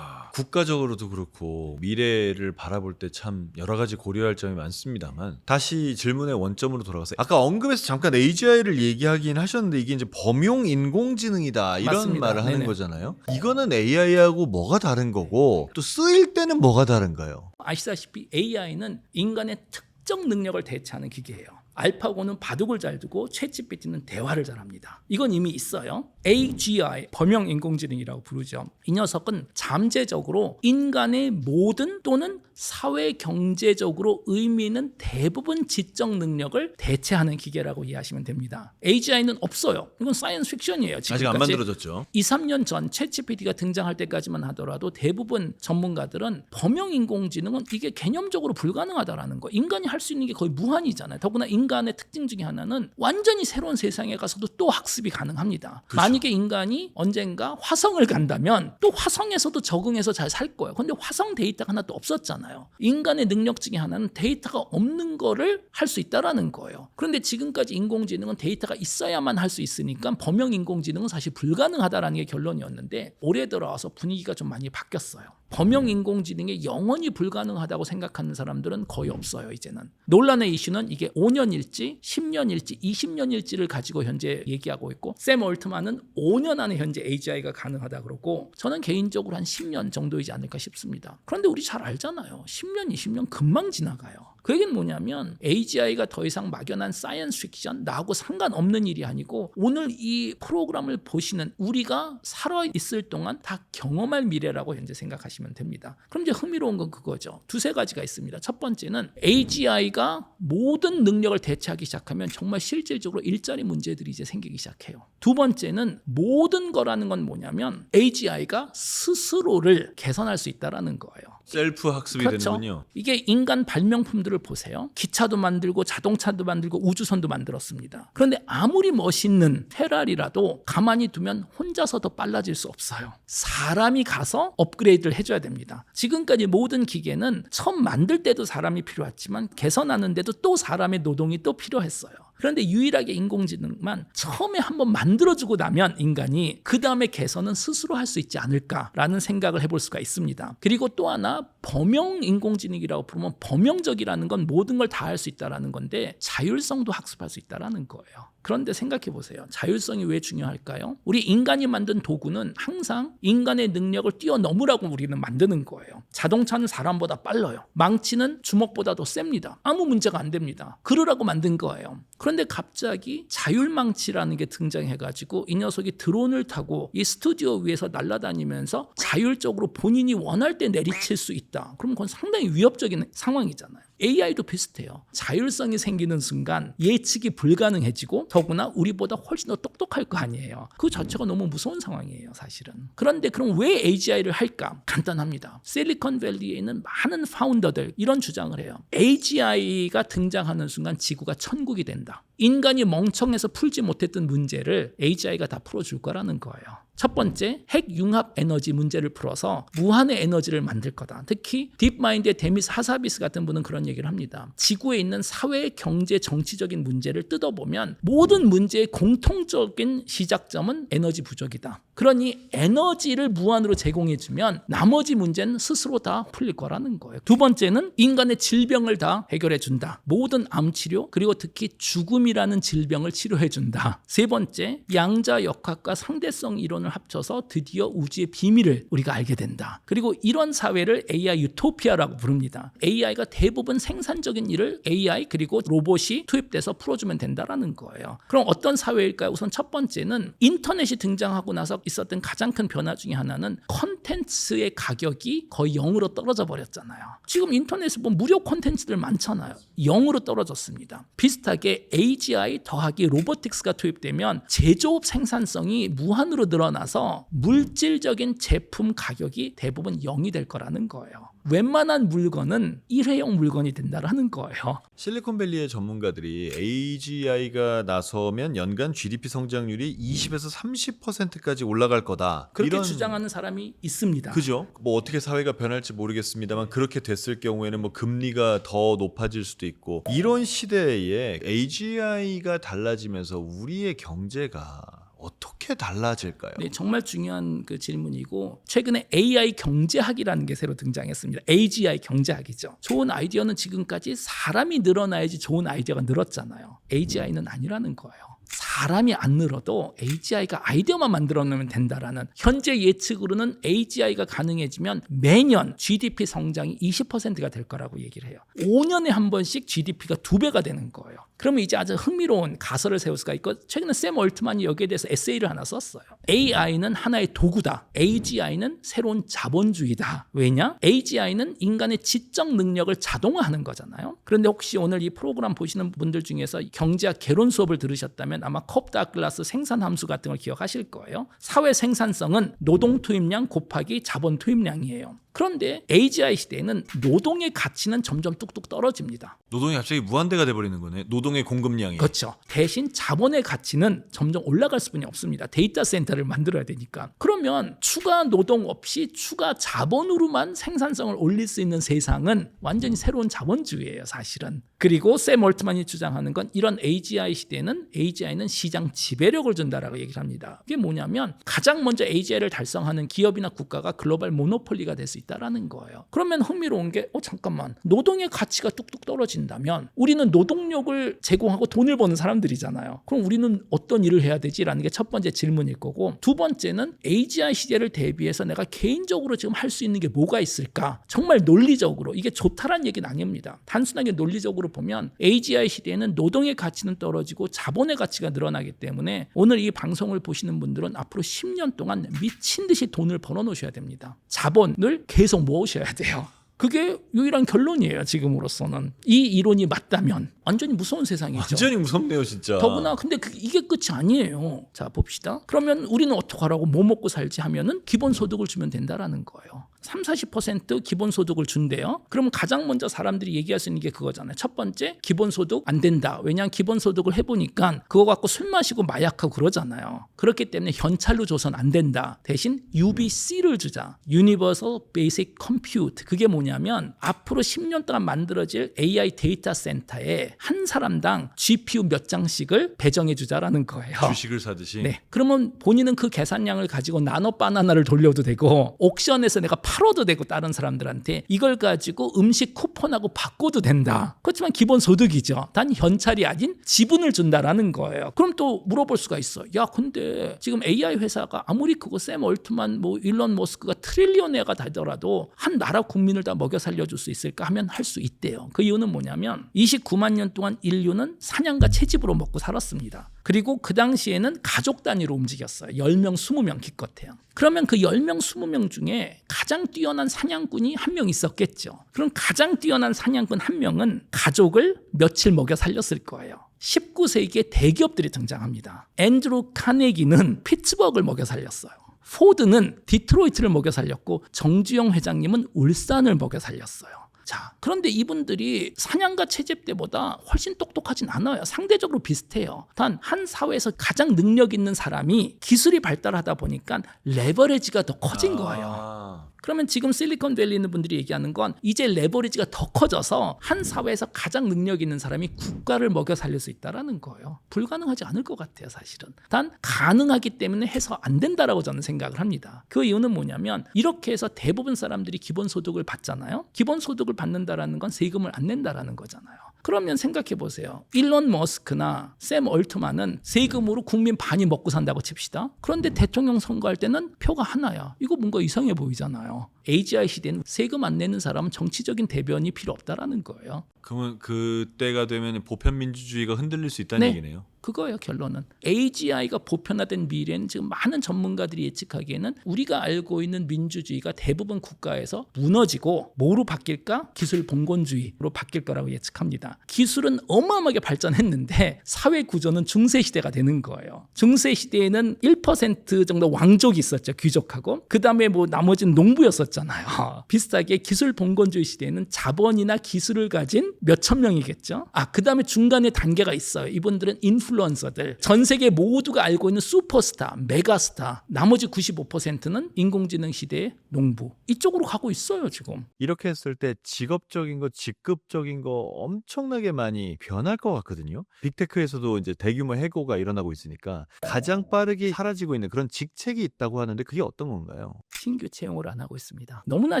국가적으로도 그렇고 미래를 바라볼 때 참 여러 가지 고려할 점이 많습니다만 다시 질문의 원점으로 돌아가서 아까 언급해서 잠깐 AGI를 얘기하긴 하셨는데 이게 이제 범용 인공지능이다 이런 맞습니다. 말을 하는 네네. 거잖아요. 이거는 AI하고 뭐가 다른 거고 또 쓰일 때는 뭐가 다른가요? 아시다시피 AI는 인간의 특정 능력을 대체하는 기계예요. 알파고는 바둑을 잘 두고 챗GPT는 대화를 잘합니다. 이건 이미 있어요. AGI, 범용 인공지능이라고 부르죠. 이 녀석은 잠재적으로 인간의 모든 또는 사회 경제적으로 의미 있는 대부분 지적 능력을 대체하는 기계라고 이해하시면 됩니다. AGI는 없어요. 이건 사이언스 픽션이에요. 아직 안 지금까지. 만들어졌죠. 2, 3년 전 챗GPT가 등장할 때까지만 하더라도 대부분 전문가들은 범용 인공지능은 이게 개념적으로 불가능하다라는 거. 인간이 할 수 있는 게 거의 무한이잖아요. 더구나 인간의 특징 중에 하나는 완전히 새로운 세상에 가서도 또 학습이 가능합니다. 그렇죠. 만약에 인간이 언젠가 화성을 간다면 또 화성에서도 적응해서 잘 살 거예요. 근데 화성 데이터가 하나도 없었잖아요. 인간의 능력 중에 하나는 데이터가 없는 거를 할 수 있다라는 거예요. 그런데 지금까지 인공지능은 데이터가 있어야만 할 수 있으니까 범용 인공지능은 사실 불가능하다라는 게 결론이었는데 올해 들어와서 분위기가 좀 많이 바뀌었어요. 범용 인공지능이 영원히 불가능하다고 생각하는 사람들은 거의 없어요. 이제는. 논란의 이슈는 이게 5년일지 10년일지 20년일지를 가지고 현재 얘기하고 있고 샘 올트만은 5년 안에 현재 AGI가 가능하다 그러고 저는 개인적으로 한 10년 정도이지 않을까 싶습니다. 그런데 우리 잘 알잖아요. 10년 20년 금방 지나가요. 그 얘기는 뭐냐면 AGI가 더 이상 막연한 사이언스 픽션 나하고 상관없는 일이 아니고 오늘 이 프로그램을 보시는 우리가 살아있을 동안 다 경험할 미래라고 현재 생각하시면 됩니다. 그럼 이제 흥미로운 건 그거죠. 두세 가지가 있습니다. 첫 번째는 AGI가 모든 능력을 대체하기 시작하면 정말 실질적으로 일자리 문제들이 이제 생기기 시작해요. 두 번째는 모든 거라는 건 뭐냐면 AGI가 스스로를 개선할 수 있다라는 거예요. 셀프 학습이 그렇죠. 되는군요. 이게 인간 발명품들을 보세요. 기차도 만들고 자동차도 만들고 우주선도 만들었습니다. 그런데 아무리 멋있는 페라리라도 가만히 두면 혼자서 더 빨라질 수 없어요. 사람이 가서 업그레이드를 해줘야 됩니다. 지금까지 모든 기계는 처음 만들 때도 사람이 필요했지만 개선하는 데도 또 사람의 노동이 또 필요했어요. 그런데 유일하게 인공지능만 처음에 한번 만들어주고 나면 인간이 그 다음에 개선은 스스로 할 수 있지 않을까라는 생각을 해볼 수가 있습니다. 그리고 또 하나 범용 인공지능이라고 부르면 범용적이라는 건 모든 걸 다 할 수 있다라는 건데 자율성도 학습할 수 있다라는 거예요. 그런데 생각해 보세요. 자율성이 왜 중요할까요? 우리 인간이 만든 도구는 항상 인간의 능력을 뛰어넘으라고 우리는 만드는 거예요. 자동차는 사람보다 빨라요. 망치는 주먹보다도 셉니다. 아무 문제가 안 됩니다. 그러라고 만든 거예요. 그런데 갑자기 자율망치라는 게 등장해가지고 이 녀석이 드론을 타고 이 스튜디오 위에서 날아다니면서 자율적으로 본인이 원할 때 내리칠 수 있다. 그럼 그건 상당히 위협적인 상황이잖아요. AI도 비슷해요. 자율성이 생기는 순간 예측이 불가능해지고 더구나 우리보다 훨씬 더 똑똑할 거 아니에요. 그 자체가 너무 무서운 상황이에요, 사실은. 그런데 그럼 왜 AGI를 할까? 간단합니다. 실리콘밸리에 있는 많은 파운더들 이런 주장을 해요. AGI가 등장하는 순간 지구가 천국이 된다. 인간이 멍청해서 풀지 못했던 문제를 AGI가 다 풀어줄 거라는 거예요. 첫 번째, 핵융합 에너지 문제를 풀어서 무한의 에너지를 만들 거다. 특히 딥마인드의 데미스 하사비스 같은 분은 그런 얘기를 합니다. 지구에 있는 사회, 경제, 정치적인 문제를 뜯어보면 모든 문제의 공통적인 시작점은 에너지 부족이다. 그러니 에너지를 무한으로 제공해주면 나머지 문제는 스스로 다 풀릴 거라는 거예요. 두 번째는 인간의 질병을 다 해결해준다. 모든 암치료 그리고 특히 죽음이라는 질병을 치료해준다. 세 번째, 양자역학과 상대성 이론을 합쳐서 드디어 우주의 비밀을 우리가 알게 된다. 그리고 이런 사회를 AI 유토피아라고 부릅니다. AI가 대부분 생산적인 일을 AI 그리고 로봇이 투입돼서 풀어주면 된다라는 거예요. 그럼 어떤 사회일까요? 우선 첫 번째는 인터넷이 등장하고 나서 있었던 가장 큰 변화 중에 하나는 콘텐츠의 가격이 거의 0으로 떨어져 버렸잖아요. 지금 인터넷에 보면 무료 콘텐츠들 많잖아요. 0으로 떨어졌습니다. 비슷하게 AGI 더하기 로보틱스가 투입되면 제조업 생산성이 무한으로 늘어나서 물질적인 제품 가격이 대부분 0이 될 거라는 거예요. 웬만한 물건은 일회용 물건이 된다라는 거예요. 실리콘밸리의 전문가들이 AGI가 나서면 연간 GDP 성장률이 20에서 30%까지 올라갈 거다. 그렇게 이런 주장하는 사람이 있습니다. 그죠? 뭐 어떻게 사회가 변할지 모르겠습니다만 그렇게 됐을 경우에는 뭐 금리가 더 높아질 수도 있고 이런 시대에 AGI가 달라지면서 우리의 경제가 어떻게 달라질까요? 네, 정말 중요한 그 질문이고 최근에 AI 경제학이라는 게 새로 등장했습니다. AGI 경제학이죠. 좋은 아이디어는 지금까지 사람이 늘어나야지 좋은 아이디어가 늘었잖아요. AGI는 아니라는 거예요. 사람이 안 늘어도 AGI가 아이디어만 만들어내면 된다라는 현재 예측으로는 AGI가 가능해지면 매년 GDP 성장이 20%가 될 거라고 얘기를 해요. 5년에 한 번씩 GDP가 2배가 되는 거예요. 그러면 이제 아주 흥미로운 가설을 세울 수가 있고 최근에 샘 얼트만이 여기에 대해서 에세이를 하나 썼어요. AI는 하나의 도구다. AGI는 새로운 자본주의다. 왜냐? AGI는 인간의 지적 능력을 자동화하는 거잖아요. 그런데 혹시 오늘 이 프로그램 보시는 분들 중에서 경제학 개론 수업을 들으셨다면 아마 컵 다글라스 생산함수 같은 걸 기억하실 거예요. 사회 생산성은 노동 투입량 곱하기 자본 투입량이에요. 그런데 AGI 시대에는 노동의 가치는 점점 뚝뚝 떨어집니다. 노동이 갑자기 무한대가 돼버리는 거네. 노동의 공급량이. 그렇죠. 대신 자본의 가치는 점점 올라갈 수뿐이 없습니다. 데이터 센터를 만들어야 되니까. 그러면 추가 노동 없이 추가 자본으로만 생산성을 올릴 수 있는 세상은 완전히 새로운 자본주의예요, 사실은. 그리고 샘 올트만이 주장하는 건 이런 AGI 시대에는 AGI는 시장 지배력을 준다라고 얘기를 합니다. 그게 뭐냐면 가장 먼저 AGI를 달성하는 기업이나 국가가 글로벌 모노폴리가 될 수 있다라는 거예요. 그러면 흥미로운 게 잠깐만 노동의 가치가 뚝뚝 떨어진다면 우리는 노동력을 제공하고 돈을 버는 사람들이잖아요. 그럼 우리는 어떤 일을 해야 되지라는 게 첫 번째 질문일 거고 두 번째는 AGI 시대를 대비해서 내가 개인적으로 지금 할 수 있는 게 뭐가 있을까? 정말 논리적으로 이게 좋다라는 얘기는 아닙니다. 단순하게 논리적으로 보면 AGI 시대에는 노동의 가치는 떨어지고 자본의 가치가 늘어나기 때문에 오늘 이 방송을 보시는 분들은 앞으로 10년 동안 미친 듯이 돈을 벌어 놓으셔야 됩니다. 자본을 계속 모으셔야 돼요. 그게 유일한 결론이에요. 지금으로서는. 이 이론이 맞다면 완전히 무서운 세상이죠. 완전히 무섭네요, 진짜. 더구나 근데 이게 끝이 아니에요. 자 봅시다. 그러면 우리는 어떻게 하라고 뭐 먹고 살지 하면은 기본소득을 주면 된다라는 거예요. 30-40% 기본소득을 준대요. 그러면 가장 먼저 사람들이 얘기할 수 있는 게 그거잖아요. 첫 번째 기본소득 안 된다. 왜냐하면 기본소득을 해보니까 그거 갖고 술 마시고 마약하고 그러잖아요. 그렇기 때문에 현찰로 줘선 안 된다. 대신 UBC를 주자. Universal Basic Compute. 그게 뭐냐 뭐냐면 앞으로 10년 동안 만들어질 AI 데이터 센터에 한 사람당 GPU 몇 장씩을 배정해 주자라는 거예요. 주식을 사듯이. 네. 그러면 본인은 그 계산량을 가지고 나노 바나나를 돌려도 되고 옥션에서 내가 팔아도 되고 다른 사람들한테 이걸 가지고 음식 쿠폰하고 바꿔도 된다. 그렇지만 기본 소득이죠. 단 현찰이 아닌 지분을 준다라는 거예요. 그럼 또 물어볼 수가 있어. 야, 근데 지금 AI 회사가 아무리 그거 샘 얼트만 뭐 일론 머스크가 트릴리오네어가 되더라도 한 나라 국민을 다 먹여 살려줄 수 있을까 하면 할 수 있대요. 그 이유는 뭐냐면 29만 년 동안 인류는 사냥과 채집으로 먹고 살았습니다. 그리고 그 당시에는 가족 단위로 움직였어요. 10명, 20명 기껏해요. 그러면 그 10명, 20명 중에 가장 뛰어난 사냥꾼이 한 명 있었겠죠. 그럼 가장 뛰어난 사냥꾼 한 명은 가족을 며칠 먹여 살렸을 거예요. 19세기에 대기업들이 등장합니다. 앤드루 카네기는 피츠버그를 먹여 살렸어요. 포드는 디트로이트를 먹여 살렸고 정주영 회장님은 울산을 먹여 살렸어요. 자, 그런데 이분들이 사냥과 채집 때보다 훨씬 똑똑하진 않아요. 상대적으로 비슷해요. 단 한 사회에서 가장 능력 있는 사람이 기술이 발달하다 보니까 레버리지가 더 커진 거예요. 그러면 지금 실리콘밸리에 있는 분들이 얘기하는 건 이제 레버리지가 더 커져서 한 사회에서 가장 능력 있는 사람이 국가를 먹여 살릴 수 있다는 거예요. 불가능하지 않을 것 같아요, 사실은. 단 가능하기 때문에 해서 안 된다라고 저는 생각을 합니다. 그 이유는 뭐냐면 이렇게 해서 대부분 사람들이 기본소득을 받잖아요. 기본소득을 받는다라는 건 세금을 안 낸다라는 거잖아요. 그러면 생각해 보세요. 일론 머스크나 샘 얼트만은 세금으로 국민 반이 먹고 산다고 칩시다. 그런데 대통령 선거할 때는 표가 하나야. 이거 뭔가 이상해 보이잖아요. AGI 시대는 세금 안 내는 사람은 정치적인 대변이 필요 없다라는 거예요. 그러면 그때가 되면 보편 민주주의가 흔들릴 수 있다는 네. 얘기네요. 그거예요, 결론은. AGI가 보편화된 미래는 지금 많은 전문가들이 예측하기에는 우리가 알고 있는 민주주의가 대부분 국가에서 무너지고 뭐로 바뀔까? 기술 봉건주의로 바뀔 거라고 예측합니다. 기술은 어마어마하게 발전했는데 사회 구조는 중세시대가 되는 거예요. 중세시대에는 1% 정도 왕족이 있었죠, 귀족하고. 그 다음에 뭐 나머지는 농부였었잖아요. 비슷하게 기술 봉건주의 시대에는 자본이나 기술을 가진 몇천 명이겠죠. 그 다음에 중간에 단계가 있어요. 이분들은 인플루언서들, 전 세계 모두가 알고 있는 슈퍼스타, 메가스타, 나머지 95%는 인공지능 시대의 농부. 이쪽으로 가고 있어요, 지금. 이렇게 했을 때 직업적인 거, 직급적인 거 엄청나게 많이 변할 것 같거든요. 빅테크에서도 이제 대규모 해고가 일어나고 있으니까 가장 빠르게 사라지고 있는 그런 직책이 있다고 하는데 그게 어떤 건가요? 신규 채용을 안 하고 있습니다. 너무나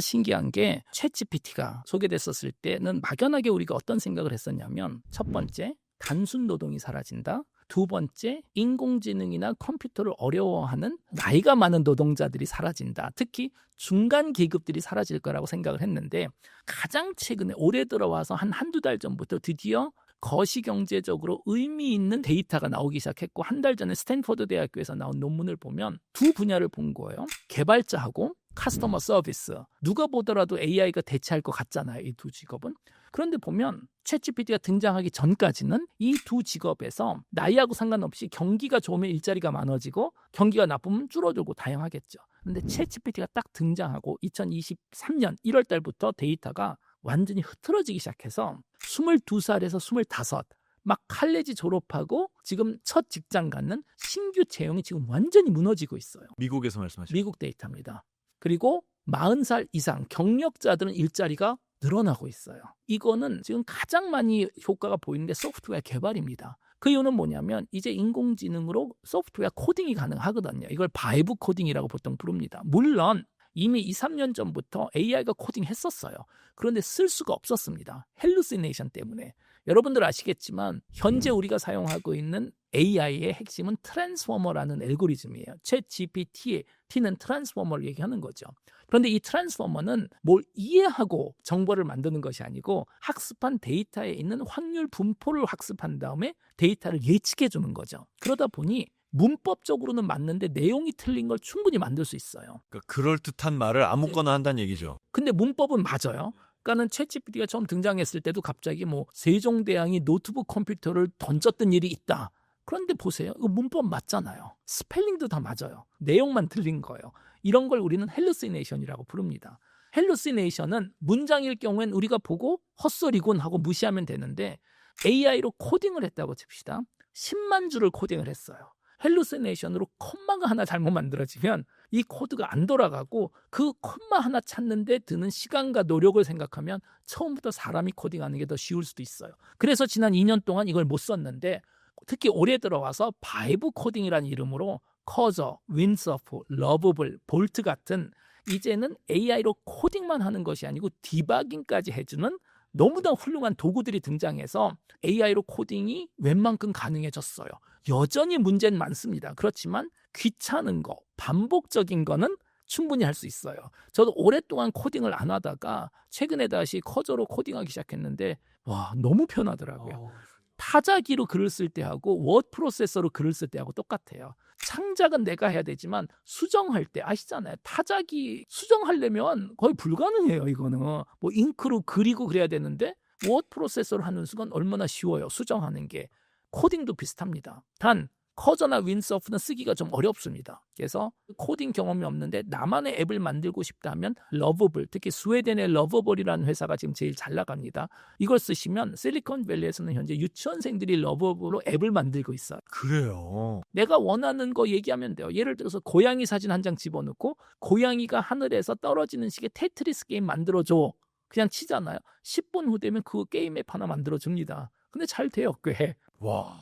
신기한 게 챗GPT가 소개됐었을 때는 막연하게 우리가 어떤 생각을 했었냐면 첫 번째, 단순 노동이 사라진다. 두 번째, 인공지능이나 컴퓨터를 어려워하는 나이가 많은 노동자들이 사라진다. 특히 중간 계급들이 사라질 거라고 생각을 했는데 가장 최근에 올해 들어와서 한두 달 전부터 드디어 거시경제적으로 의미 있는 데이터가 나오기 시작했고 한 달 전에 스탠포드 대학교에서 나온 논문을 보면 두 분야를 본 거예요. 개발자하고 커스터머 서비스. 누가 보더라도 AI가 대체할 것 같잖아요. 이 두 직업은. 그런데 보면 챗GPT가 등장하기 전까지는 이 두 직업에서 나이하고 상관없이 경기가 좋으면 일자리가 많아지고 경기가 나쁘면 줄어들고 다양하겠죠. 그런데 챗GPT가 딱 등장하고 2023년 1월 달부터 데이터가 완전히 흐트러지기 시작해서 22살에서 25, 막 칼레지 졸업하고 지금 첫 직장 갖는 신규 채용이 지금 완전히 무너지고 있어요. 미국에서 말씀하시죠. 미국 데이터입니다. 그리고 40살 이상 경력자들은 일자리가 늘어나고 있어요. 이거는 지금 가장 많이 효과가 보이는 게 소프트웨어 개발입니다. 그 이유는 뭐냐면 이제 인공지능으로 소프트웨어 코딩이 가능하거든요. 이걸 바이브 코딩이라고 보통 부릅니다. 물론 이미 2, 3년 전부터 AI가 코딩했었어요. 그런데 쓸 수가 없었습니다. 헬루시네이션 때문에. 여러분들 아시겠지만 현재 우리가 사용하고 있는 AI의 핵심은 트랜스포머라는 알고리즘이에요. 챗 GPT의 T는 트랜스포머를 얘기하는 거죠. 그런데 이 트랜스포머는 뭘 이해하고 정보를 만드는 것이 아니고 학습한 데이터에 있는 확률 분포를 학습한 다음에 데이터를 예측해 주는 거죠. 그러다 보니 문법적으로는 맞는데 내용이 틀린 걸 충분히 만들 수 있어요. 그러니까 그럴듯한 말을 아무거나 한다는 얘기죠. 근데 문법은 맞아요. 그러니까는 챗GPT가 처음 등장했을 때도 갑자기 뭐 세종대왕이 노트북 컴퓨터를 던졌던 일이 있다. 그런데 보세요. 이거 문법 맞잖아요. 스펠링도 다 맞아요. 내용만 틀린 거예요. 이런 걸 우리는 헬루시네이션이라고 부릅니다. 헬루시네이션은 문장일 경우엔 우리가 보고 헛소리군 하고 무시하면 되는데 AI로 코딩을 했다고 칩시다. 10만 줄을 코딩을 했어요. 헬루시네이션으로 콤마가 하나 잘못 만들어지면 이 코드가 안 돌아가고 그 콤마 하나 찾는데 드는 시간과 노력을 생각하면 처음부터 사람이 코딩하는 게 더 쉬울 수도 있어요. 그래서 지난 2년 동안 이걸 못 썼는데 특히 올해 들어와서 바이브 코딩이라는 이름으로 커저, 윈서프, 러브블, 볼트 같은 이제는 AI로 코딩만 하는 것이 아니고 디바깅까지 해주는 너무나 훌륭한 도구들이 등장해서 AI로 코딩이 웬만큼 가능해졌어요. 여전히 문제는 많습니다. 그렇지만 귀찮은 거, 반복적인 거는 충분히 할 수 있어요. 저도 오랫동안 코딩을 안 하다가 최근에 다시 커저로 코딩하기 시작했는데 와, 너무 편하더라고요. 타자기로 글을 쓸 때하고 워드 프로세서로 글을 쓸 때하고 똑같아요. 창작은 내가 해야 되지만 수정할 때 아시잖아요. 타자기 수정하려면 거의 불가능해요. 이거는 뭐 잉크로 그리고 그래야 되는데 워드 프로세서로 하는 순간 얼마나 쉬워요. 수정하는 게. 코딩도 비슷합니다. 단 커저나 윈서프는 쓰기가 좀 어렵습니다. 그래서 코딩 경험이 없는데 나만의 앱을 만들고 싶다 하면 러브블, 특히 스웨덴의 러브블이라는 회사가 지금 제일 잘 나갑니다. 이걸 쓰시면 실리콘밸리에서는 현재 유치원생들이 러브블로 앱을 만들고 있어요. 그래요. 내가 원하는 거 얘기하면 돼요. 예를 들어서 고양이 사진 한 장 집어넣고 고양이가 하늘에서 떨어지는 식의 테트리스 게임 만들어줘. 그냥 치잖아요. 10분 후 되면 그 게임 앱 하나 만들어줍니다. 근데 잘 돼요, 꽤. 와.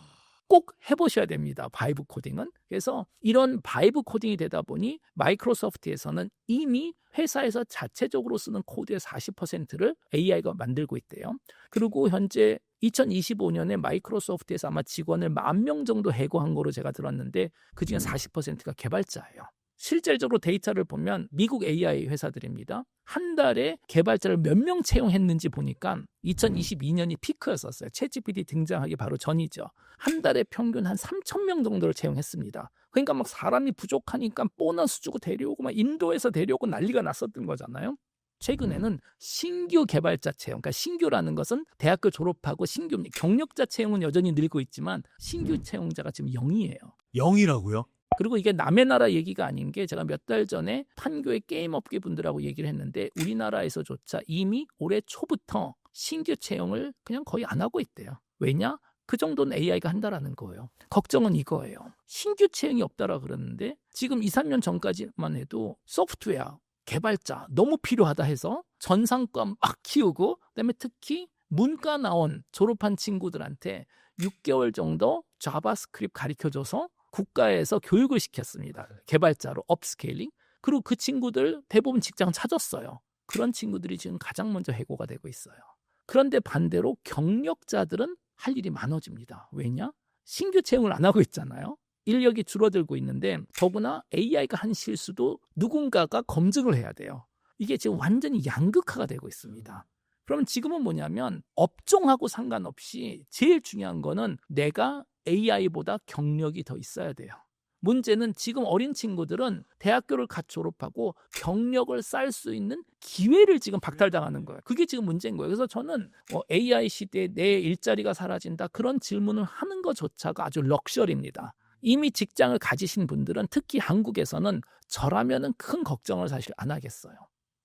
꼭 해보셔야 됩니다. 바이브 코딩은. 그래서 이런 바이브 코딩이 되다 보니 마이크로소프트에서는 이미 회사에서 자체적으로 쓰는 코드의 40%를 AI가 만들고 있대요. 그리고 현재 2025년에 마이크로소프트에서 아마 직원을 10,000명 정도 해고한 거로 제가 들었는데 그중에 40%가 개발자예요. 실질적으로 데이터를 보면 미국 AI 회사들입니다. 한 달에 개발자를 몇 명 채용했는지 보니까 2022년이 피크였었어요. 챗GPT 등장하기 바로 전이죠. 한 달에 평균 한 3,000명 정도를 채용했습니다. 그러니까 막 사람이 부족하니까 보너스 주고 데려오고 막 인도에서 데려오고 난리가 났었던 거잖아요. 최근에는 신규 개발자 채용, 그러니까 신규라는 것은 대학교 졸업하고 신규 경력자 채용은 여전히 늘고 있지만 신규 채용자가 지금 0이에요. 0이라고요? 그리고 이게 남의 나라 얘기가 아닌 게 제가 몇 달 전에 판교의 게임 업계 분들하고 얘기를 했는데 우리나라에서조차 이미 올해 초부터 신규 채용을 그냥 거의 안 하고 있대요. 왜냐? 그 정도는 AI가 한다라는 거예요. 걱정은 이거예요. 신규 채용이 없다라 그러는데 지금 2, 3년 전까지만 해도 소프트웨어 개발자 너무 필요하다 해서 전상과 막 키우고 그다음에 특히 문과 나온 졸업한 친구들한테 6개월 정도 자바스크립트 가르쳐줘서 국가에서 교육을 시켰습니다. 개발자로 업스케일링. 그리고 그 친구들 대부분 직장 찾았어요. 그런 친구들이 지금 가장 먼저 해고가 되고 있어요. 그런데 반대로 경력자들은 할 일이 많아집니다. 왜냐? 신규 채용을 안 하고 있잖아요. 인력이 줄어들고 있는데 더구나 AI가 한 실수도 누군가가 검증을 해야 돼요. 이게 지금 완전히 양극화가 되고 있습니다. 그럼 지금은 뭐냐면 업종하고 상관없이 제일 중요한 거는 내가 AI보다 경력이 더 있어야 돼요. 문제는 지금 어린 친구들은 대학교를 갓 졸업하고 경력을 쌓을 수 있는 기회를 지금 박탈당하는 거예요. 그게 지금 문제인 거예요. 그래서 저는 AI 시대에 내 일자리가 사라진다 그런 질문을 하는 것조차가 아주 럭셔리입니다. 이미 직장을 가지신 분들은 특히 한국에서는 저라면은 큰 걱정을 사실 안 하겠어요.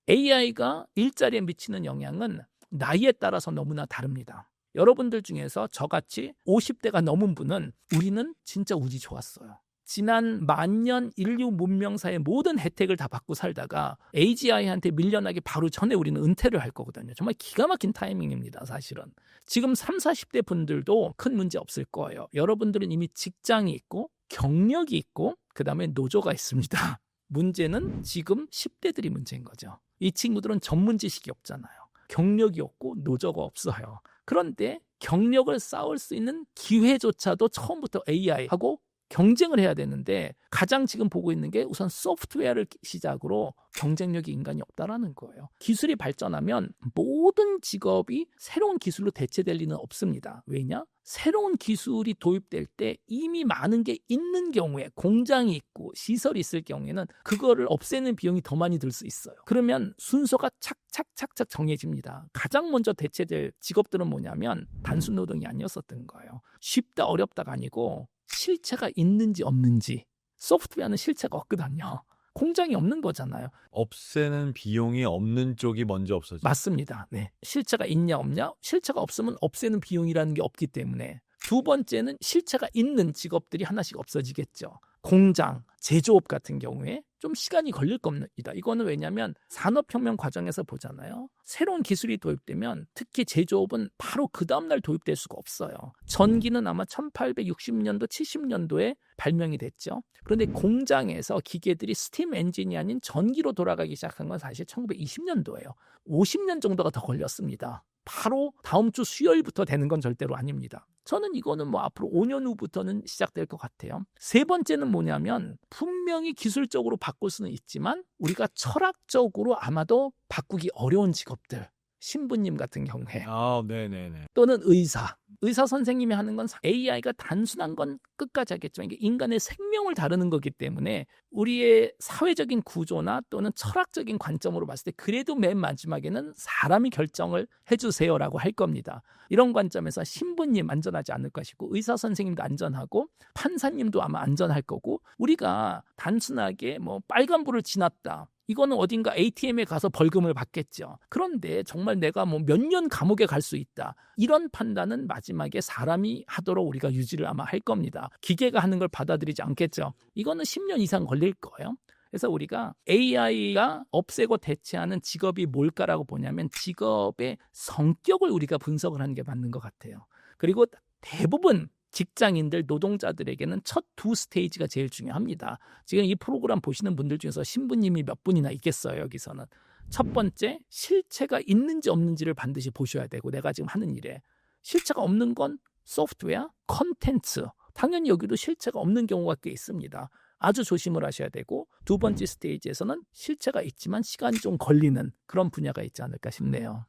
AI가 일자리에 미치는 영향은 나이에 따라서 너무나 다릅니다. 여러분들 중에서 저같이 50대가 넘은 분은 우리는 진짜 운이 좋았어요. 지난 만년 인류 문명사의 모든 혜택을 다 받고 살다가 AGI한테 밀려나기 바로 전에 우리는 은퇴를 할 거거든요. 정말 기가 막힌 타이밍입니다. 사실은. 지금 30, 40대 분들도 큰 문제 없을 거예요. 여러분들은 이미 직장이 있고 경력이 있고 그다음에 노조가 있습니다. 문제는 지금 10대들이 문제인 거죠. 이 친구들은 전문 지식이 없잖아요. 경력이 없고 노조가 없어요. 그런데 경력을 쌓을 수 있는 기회조차도 처음부터 AI하고 경쟁을 해야 되는데 가장 지금 보고 있는 게 우선 소프트웨어를 시작으로 경쟁력이 인간이 없다라는 거예요. 기술이 발전하면 모든 직업이 새로운 기술로 대체될 리는 없습니다. 왜냐? 새로운 기술이 도입될 때 이미 많은 게 있는 경우에 공장이 있고 시설이 있을 경우에는 그거를 없애는 비용이 더 많이 들 수 있어요. 그러면 순서가 착착착착 정해집니다. 가장 먼저 대체될 직업들은 뭐냐면 단순 노동이 아니었었던 거예요. 쉽다 어렵다가 아니고 실체가 있는지 없는지. 소프트웨어는 실체가 없거든요. 공장이 없는 거잖아요. 없애는 비용이 없는 쪽이 먼저 없어져. 맞습니다. 네. 실체가 있냐 없냐? 실체가 없으면 없애는 비용이라는 게 없기 때문에 두 번째는 실체가 있는 직업들이 하나씩 없어지겠죠. 공장, 제조업 같은 경우에 좀 시간이 걸릴 겁니다. 이거는 왜냐하면 산업혁명 과정에서 보잖아요. 새로운 기술이 도입되면 특히 제조업은 바로 그 다음날 도입될 수가 없어요. 전기는 아마 1860년도, 70년도에 발명이 됐죠. 그런데 공장에서 기계들이 스팀 엔진이 아닌 전기로 돌아가기 시작한 건 사실 1920년도예요. 50년 정도가 더 걸렸습니다. 바로 다음 주 수요일부터 되는 건 절대로 아닙니다. 저는 이거는 뭐 앞으로 5년 후부터는 시작될 것 같아요. 세 번째는 뭐냐면 분명히 기술적으로 바꿀 수는 있지만 우리가 철학적으로 아마도 바꾸기 어려운 직업들. 신부님 같은 경우에 네네네. 또는 의사 선생님이 하는 건 AI가 단순한 건 끝까지 하겠지만 이게 인간의 생명을 다루는 거기 때문에 우리의 사회적인 구조나 또는 철학적인 관점으로 봤을 때 그래도 맨 마지막에는 사람이 결정을 해주세요라고 할 겁니다. 이런 관점에서 신부님 안전하지 않을 것이고 의사 선생님도 안전하고 판사님도 아마 안전할 거고 우리가 단순하게 뭐 빨간불을 지났다. 이거는 어딘가 ATM에 가서 벌금을 받겠죠. 그런데 정말 내가 뭐 몇 년 감옥에 갈 수 있다. 이런 판단은 마지막에 사람이 하도록 우리가 유지를 아마 할 겁니다. 기계가 하는 걸 받아들이지 않겠죠. 이거는 10년 이상 걸릴 거예요. 그래서 우리가 AI가 없애고 대체하는 직업이 뭘까라고 보냐면 직업의 성격을 우리가 분석을 하는 게 맞는 것 같아요. 그리고 대부분 직장인들, 노동자들에게는 첫 두 스테이지가 제일 중요합니다. 지금 이 프로그램 보시는 분들 중에서 신부님이 몇 분이나 있겠어요, 여기서는. 첫 번째, 실체가 있는지 없는지를 반드시 보셔야 되고 내가 지금 하는 일에. 실체가 없는 건 소프트웨어, 컨텐츠. 당연히 여기도 실체가 없는 경우가 꽤 있습니다. 아주 조심을 하셔야 되고 두 번째 스테이지에서는 실체가 있지만 시간이 좀 걸리는 그런 분야가 있지 않을까 싶네요.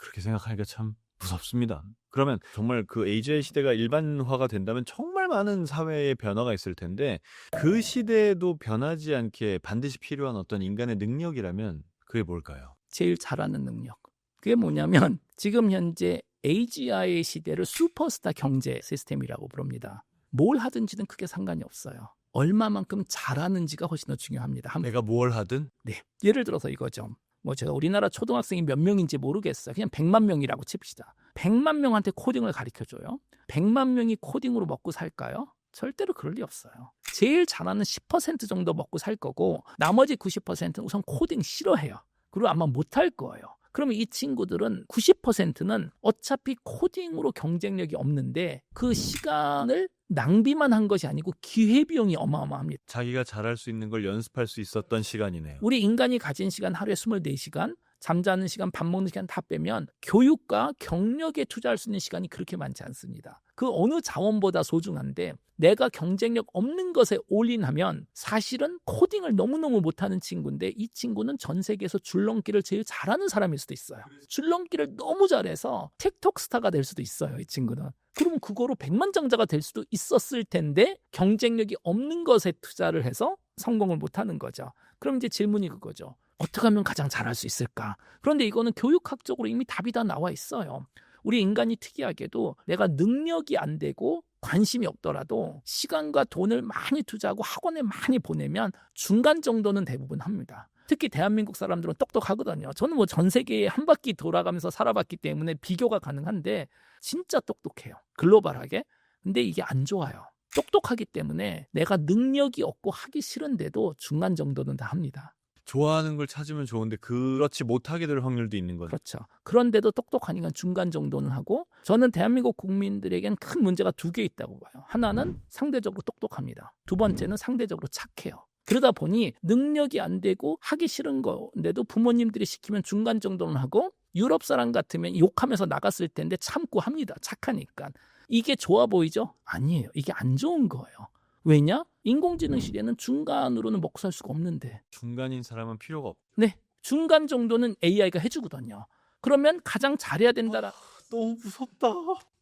그렇게 생각하니까 참 무섭습니다. 그러면 정말 그 AGI 시대가 일반화가 된다면 정말 많은 사회의 변화가 있을 텐데 그 시대에도 변하지 않게 반드시 필요한 어떤 인간의 능력이라면 그게 뭘까요? 제일 잘하는 능력. 그게 뭐냐면 지금 현재 AGI 시대를 슈퍼스타 경제 시스템이라고 부릅니다. 뭘 하든지는 크게 상관이 없어요. 얼마만큼 잘하는지가 훨씬 더 중요합니다. 내가 뭘 하든? 네. 예를 들어서 이거죠. 뭐 제가 우리나라 초등학생이 몇 명인지 모르겠어요. 그냥 100만 명이라고 칩시다. 100만 명한테 코딩을 가르쳐줘요. 100만 명이 코딩으로 먹고 살까요? 절대로 그럴 리 없어요. 제일 잘하는 10% 정도 먹고 살 거고 나머지 90%는 우선 코딩 싫어해요. 그리고 아마 못할 거예요. 그러면 이 친구들은 90%는 어차피 코딩으로 경쟁력이 없는데 그 시간을 낭비만 한 것이 아니고 기회비용이 어마어마합니다. 자기가 잘할 수 있는 걸 연습할 수 있었던 시간이네요. 우리 인간이 가진 시간 하루에 24시간, 잠자는 시간, 밥 먹는 시간 다 빼면 교육과 경력에 투자할 수 있는 시간이 그렇게 많지 않습니다. 그 어느 자원보다 소중한데 내가 경쟁력 없는 것에 올인하면 사실은 코딩을 너무너무 못하는 친구인데 이 친구는 전 세계에서 줄넘기를 제일 잘하는 사람일 수도 있어요. 줄넘기를 너무 잘해서 틱톡 스타가 될 수도 있어요. 이 친구는. 그러면 그거로 백만장자가 될 수도 있었을 텐데 경쟁력이 없는 것에 투자를 해서 성공을 못하는 거죠. 그럼 이제 질문이 그거죠. 어떻게 하면 가장 잘할 수 있을까? 그런데 이거는 교육학적으로 이미 답이 다 나와 있어요. 우리 인간이 특이하게도 내가 능력이 안 되고 관심이 없더라도 시간과 돈을 많이 투자하고 학원에 많이 보내면 중간 정도는 대부분 합니다. 특히 대한민국 사람들은 똑똑하거든요. 저는 뭐 전 세계에 한 바퀴 돌아가면서 살아봤기 때문에 비교가 가능한데 진짜 똑똑해요. 글로벌하게. 근데 이게 안 좋아요. 똑똑하기 때문에 내가 능력이 없고 하기 싫은데도 중간 정도는 다 합니다. 좋아하는 걸 찾으면 좋은데 그렇지 못하게 될 확률도 있는 거죠. 그렇죠. 그런데도 똑똑하니까 중간 정도는 하고 저는 대한민국 국민들에겐 큰 문제가 두 개 있다고 봐요. 하나는 상대적으로 똑똑합니다. 두 번째는 상대적으로 착해요. 그러다 보니 능력이 안 되고 하기 싫은 건데도 부모님들이 시키면 중간 정도는 하고 유럽 사람 같으면 욕하면서 나갔을 텐데 참고 합니다. 착하니까. 이게 좋아 보이죠? 아니에요. 이게 안 좋은 거예요. 왜냐? 인공지능 시대는 중간으로는 먹고 살 수가 없는데. 중간인 사람은 필요가 없. 네. 중간 정도는 AI가 해주거든요. 그러면 가장 잘해야 된다라. 너무 무섭다.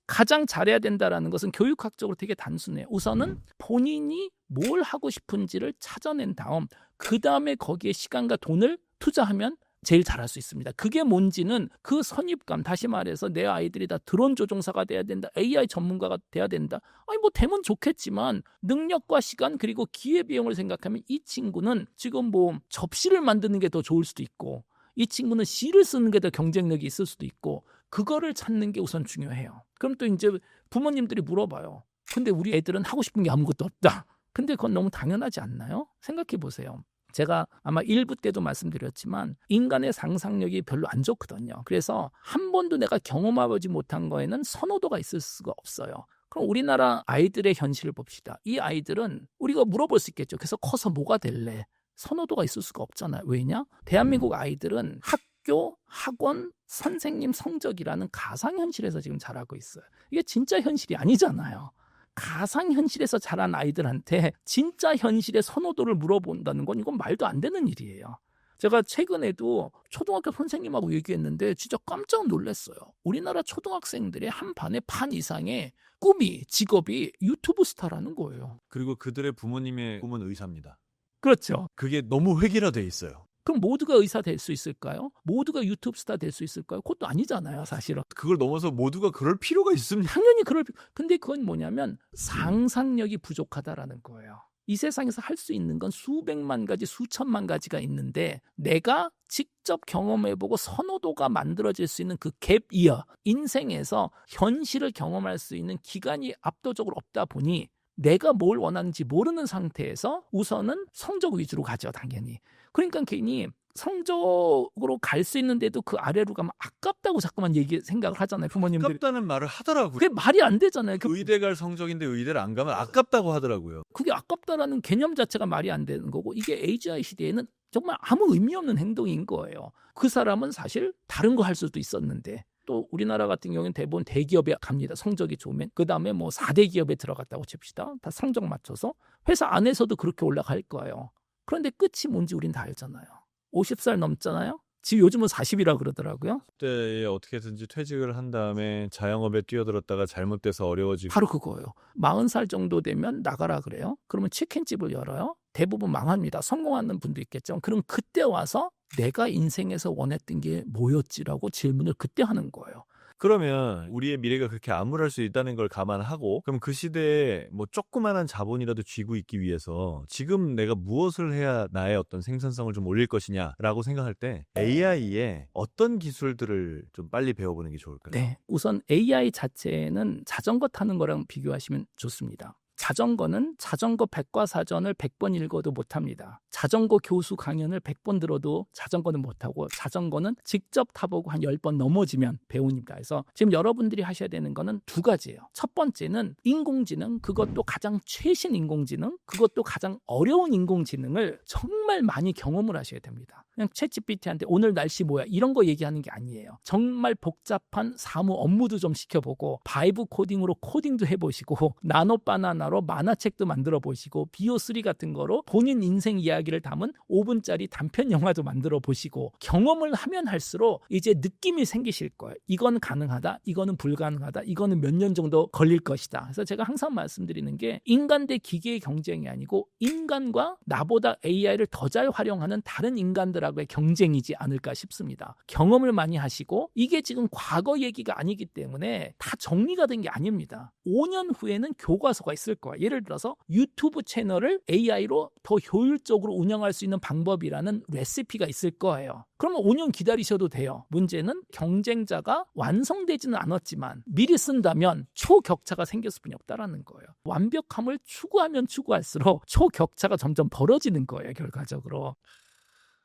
가장 잘해야 된다라는 것은 교육학적으로 되게 단순해요. 우선은 본인이 뭘 하고 싶은지를 찾아낸 다음 그 다음에 거기에 시간과 돈을 투자하면 제일 잘할 수 있습니다. 그게 뭔지는 그 선입감, 다시 말해서 내 아이들이 다 드론 조종사가 돼야 된다, AI 전문가가 돼야 된다. 아니 뭐 되면 좋겠지만 능력과 시간 그리고 기회비용을 생각하면 이 친구는 지금 뭐 접시를 만드는 게 더 좋을 수도 있고 이 친구는 시를 쓰는 게 더 경쟁력이 있을 수도 있고 그거를 찾는 게 우선 중요해요. 그럼 또 이제 부모님들이 물어봐요. 근데 우리 애들은 하고 싶은 게 아무것도 없다. 근데 그건 너무 당연하지 않나요? 생각해 보세요. 제가 아마 1부 때도 말씀드렸지만 인간의 상상력이 별로 안 좋거든요. 그래서 한 번도 내가 경험해보지 못한 거에는 선호도가 있을 수가 없어요. 그럼 우리나라 아이들의 현실을 봅시다. 이 아이들은 우리가 물어볼 수 있겠죠. 그래서 커서 뭐가 될래? 선호도가 있을 수가 없잖아요. 왜냐? 대한민국 아이들은 학교, 학원, 선생님 성적이라는 가상현실에서 지금 자라고 있어요. 이게 진짜 현실이 아니잖아요. 가상현실에서 자란 아이들한테 진짜 현실의 선호도를 물어본다는 건 이건 말도 안 되는 일이에요. 제가 최근에도 초등학교 선생님하고 얘기했는데 진짜 깜짝 놀랐어요. 우리나라 초등학생들의 한 반의 반 이상의 꿈이, 직업이 유튜브 스타라는 거예요. 그리고 그들의 부모님의 꿈은 의사입니다. 그렇죠. 그게 너무 획일화돼 있어요. 그럼 모두가 의사 될 수 있을까요? 모두가 유튜브 스타 될 수 있을까요? 그것도 아니잖아요, 사실은. 그걸 넘어서 모두가 그럴 필요가 있습니다. 당연히 근데 그건 뭐냐면 상상력이 부족하다라는 거예요. 이 세상에서 할 수 있는 건 수백만 가지, 수천만 가지가 있는데 내가 직접 경험해보고 선호도가 만들어질 수 있는 그 갭 이어, 인생에서 현실을 경험할 수 있는 기간이 압도적으로 없다 보니 내가 뭘 원하는지 모르는 상태에서 우선은 성적 위주로 가죠, 당연히. 그러니까 괜히 성적으로 갈 수 있는데도 그 아래로 가면 아깝다고 자꾸만 생각을 하잖아요, 부모님들이. 아깝다는 말을 하더라고요. 그게 말이 안 되잖아요. 의대 갈 성적인데 의대를 안 가면 아깝다고 하더라고요. 그게 아깝다라는 개념 자체가 말이 안 되는 거고 이게 AGI 시대에는 정말 아무 의미 없는 행동인 거예요. 그 사람은 사실 다른 거 할 수도 있었는데 또 우리나라 같은 경우는 대부분 대기업에 갑니다. 성적이 좋으면. 그다음에 뭐 4대 기업에 들어갔다고 칩시다. 다 성적 맞춰서. 회사 안에서도 그렇게 올라갈 거예요. 그런데 끝이 뭔지 우린 다 알잖아요. 50살 넘잖아요. 지금 요즘은 40이라 그러더라고요. 그때에 어떻게든지 퇴직을 한 다음에 자영업에 뛰어들었다가 잘못돼서 어려워지고. 바로 그거예요. 40살 정도 되면 나가라 그래요. 그러면 치킨집을 열어요. 대부분 망합니다. 성공하는 분도 있겠죠. 그럼 그때 와서 내가 인생에서 원했던 게 뭐였지라고 질문을 그때 하는 거예요. 그러면 우리의 미래가 그렇게 암울할 수 있다는 걸 감안하고 그럼 그 시대에 뭐 조그만한 자본이라도 쥐고 있기 위해서 지금 내가 무엇을 해야 나의 어떤 생산성을 좀 올릴 것이냐라고 생각할 때 AI에 어떤 기술들을 좀 빨리 배워보는 게 좋을까요? 네, 우선 AI 자체는 자전거 타는 거랑 비교하시면 좋습니다. 자전거는 자전거 백과사전을 100번 읽어도 못합니다. 자전거 교수 강연을 100번 들어도 자전거는 못하고 자전거는 직접 타보고 한 10번 넘어지면 배웁니다. 그래서 지금 여러분들이 하셔야 되는 거는 두 가지예요. 첫 번째는 인공지능, 그것도 가장 최신 인공지능, 그것도 가장 어려운 인공지능을 정말 많이 경험을 하셔야 됩니다. 그냥 챗GPT한테 오늘 날씨 뭐야 이런 거 얘기하는 게 아니에요. 정말 복잡한 사무 업무도 좀 시켜보고 바이브 코딩으로 코딩도 해보시고 나노 바나나로 만화책도 만들어 보시고 비오3 같은 거로 본인 인생 이야기를 담은 5분짜리 단편 영화도 만들어 보시고 경험을 하면 할수록 이제 느낌이 생기실 거예요. 이건 가능하다, 이거는 불가능하다, 이거는 몇 년 정도 걸릴 것이다. 그래서 제가 항상 말씀드리는 게 인간 대 기계의 경쟁이 아니고 인간과 나보다 AI를 더 잘 활용하는 다른 인간들하고의 경쟁이지 않을까 싶습니다. 경험을 많이 하시고 이게 지금 과거 얘기가 아니기 때문에 다 정리가 된 게 아닙니다. 5년 후에는 교과서가 있을 거예요. 예를 들어서 유튜브 채널을 AI로 더 효율적으로 운영할 수 있는 방법이라는 레시피가 있을 거예요. 그러면 5년 기다리셔도 돼요. 문제는 경쟁자가 완성되지는 않았지만 미리 쓴다면 초격차가 생겼을 뿐이 없다라는 거예요. 완벽함을 추구하면 추구할수록 초격차가 점점 벌어지는 거예요, 결과적으로.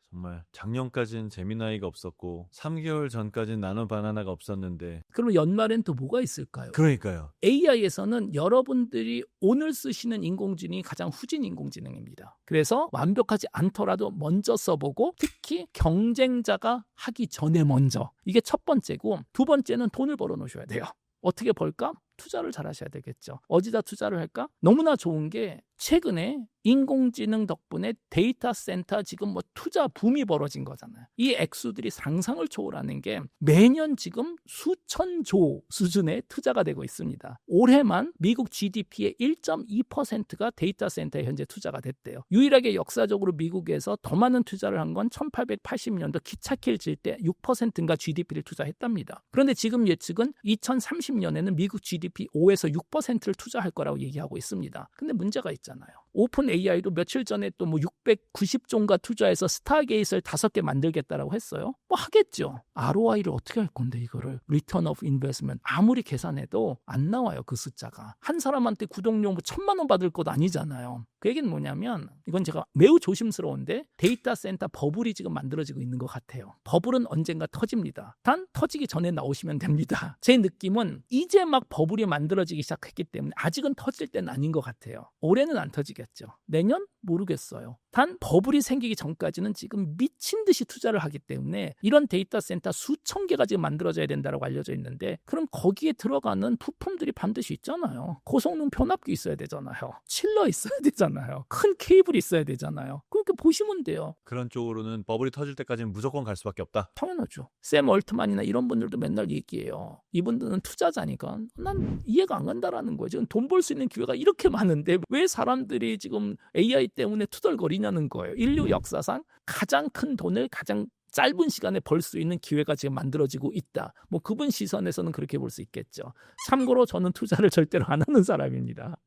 정말 작년까지는 재미나이가 없었고 3개월 전까지는 나노 바나나가 없었는데 그러면 연말엔 또 뭐가 있을까요? 그러니까요. AI에서는 여러분들이 오늘 쓰시는 인공지능이 가장 후진 인공지능입니다. 그래서 완벽하지 않더라도 먼저 써보고 특히 경쟁자가 하기 전에 먼저. 이게 첫 번째고 두 번째는 돈을 벌어 놓으셔야 돼요. 어떻게 벌까? 투자를 잘 하셔야 되겠죠. 어디다 투자를 할까? 너무나 좋은 게 최근에 인공지능 덕분에 데이터 센터 지금 뭐 투자 붐이 벌어진 거잖아요. 이 액수들이 상상을 초월하는 게 매년 지금 수천조 수준의 투자가 되고 있습니다. 올해만 미국 GDP의 1.2%가 데이터 센터에 현재 투자가 됐대요. 유일하게 역사적으로 미국에서 더 많은 투자를 한 건 1880년도 기차길 질 때 6%인가 GDP를 투자했답니다. 그런데 지금 예측은 2030년에는 미국 GDP 5에서 6%를 투자할 거라고 얘기하고 있습니다. 근데 문제가 있잖아요. 오픈 AI도 며칠 전에 또 뭐 690조인가 투자해서 스타게이트를 5개 만들겠다라고 했어요. 뭐 하겠죠. ROI를 어떻게 할 건데 이거를. Return of Investment. 아무리 계산해도 안 나와요. 그 숫자가. 한 사람한테 구독료 뭐 1,000만 원 받을 것도 아니잖아요. 그 얘기는 뭐냐면 이건 제가 매우 조심스러운데 데이터 센터 버블이 지금 만들어지고 있는 것 같아요. 버블은 언젠가 터집니다. 단 터지기 전에 나오시면 됩니다. 제 느낌은 이제 막 버블이 만들어지기 시작했기 때문에 아직은 터질 때는 아닌 것 같아요. 올해는 안 터지겠죠. 내년? 모르겠어요. 단 버블이 생기기 전까지는 지금 미친 듯이 투자를 하기 때문에 이런 데이터 센터 수천 개가 지금 만들어져야 된다고 알려져 있는데 그럼 거기에 들어가는 부품들이 반드시 있잖아요. 고성능 변압기 있어야 되잖아요. 칠러 있어야 되잖아요. 큰 케이블이 있어야 되잖아요. 그렇게 보시면 돼요. 그런 쪽으로는 버블이 터질 때까지는 무조건 갈 수밖에 없다. 당연하죠. 샘 얼트만이나 이런 분들도 맨날 얘기해요. 이분들은 투자자니까 난 이해가 안 간다라는 거예요. 지금 돈 벌 수 있는 기회가 이렇게 많은데 왜 사람들이 지금 AI 때문에 투덜거리냐는 거예요. 인류 역사상 가장 큰 돈을 가장 짧은 시간에 벌 수 있는 기회가 지금 만들어지고 있다. 뭐 그분 시선에서는 그렇게 볼 수 있겠죠. 참고로 저는 투자를 절대로 안 하는 사람입니다.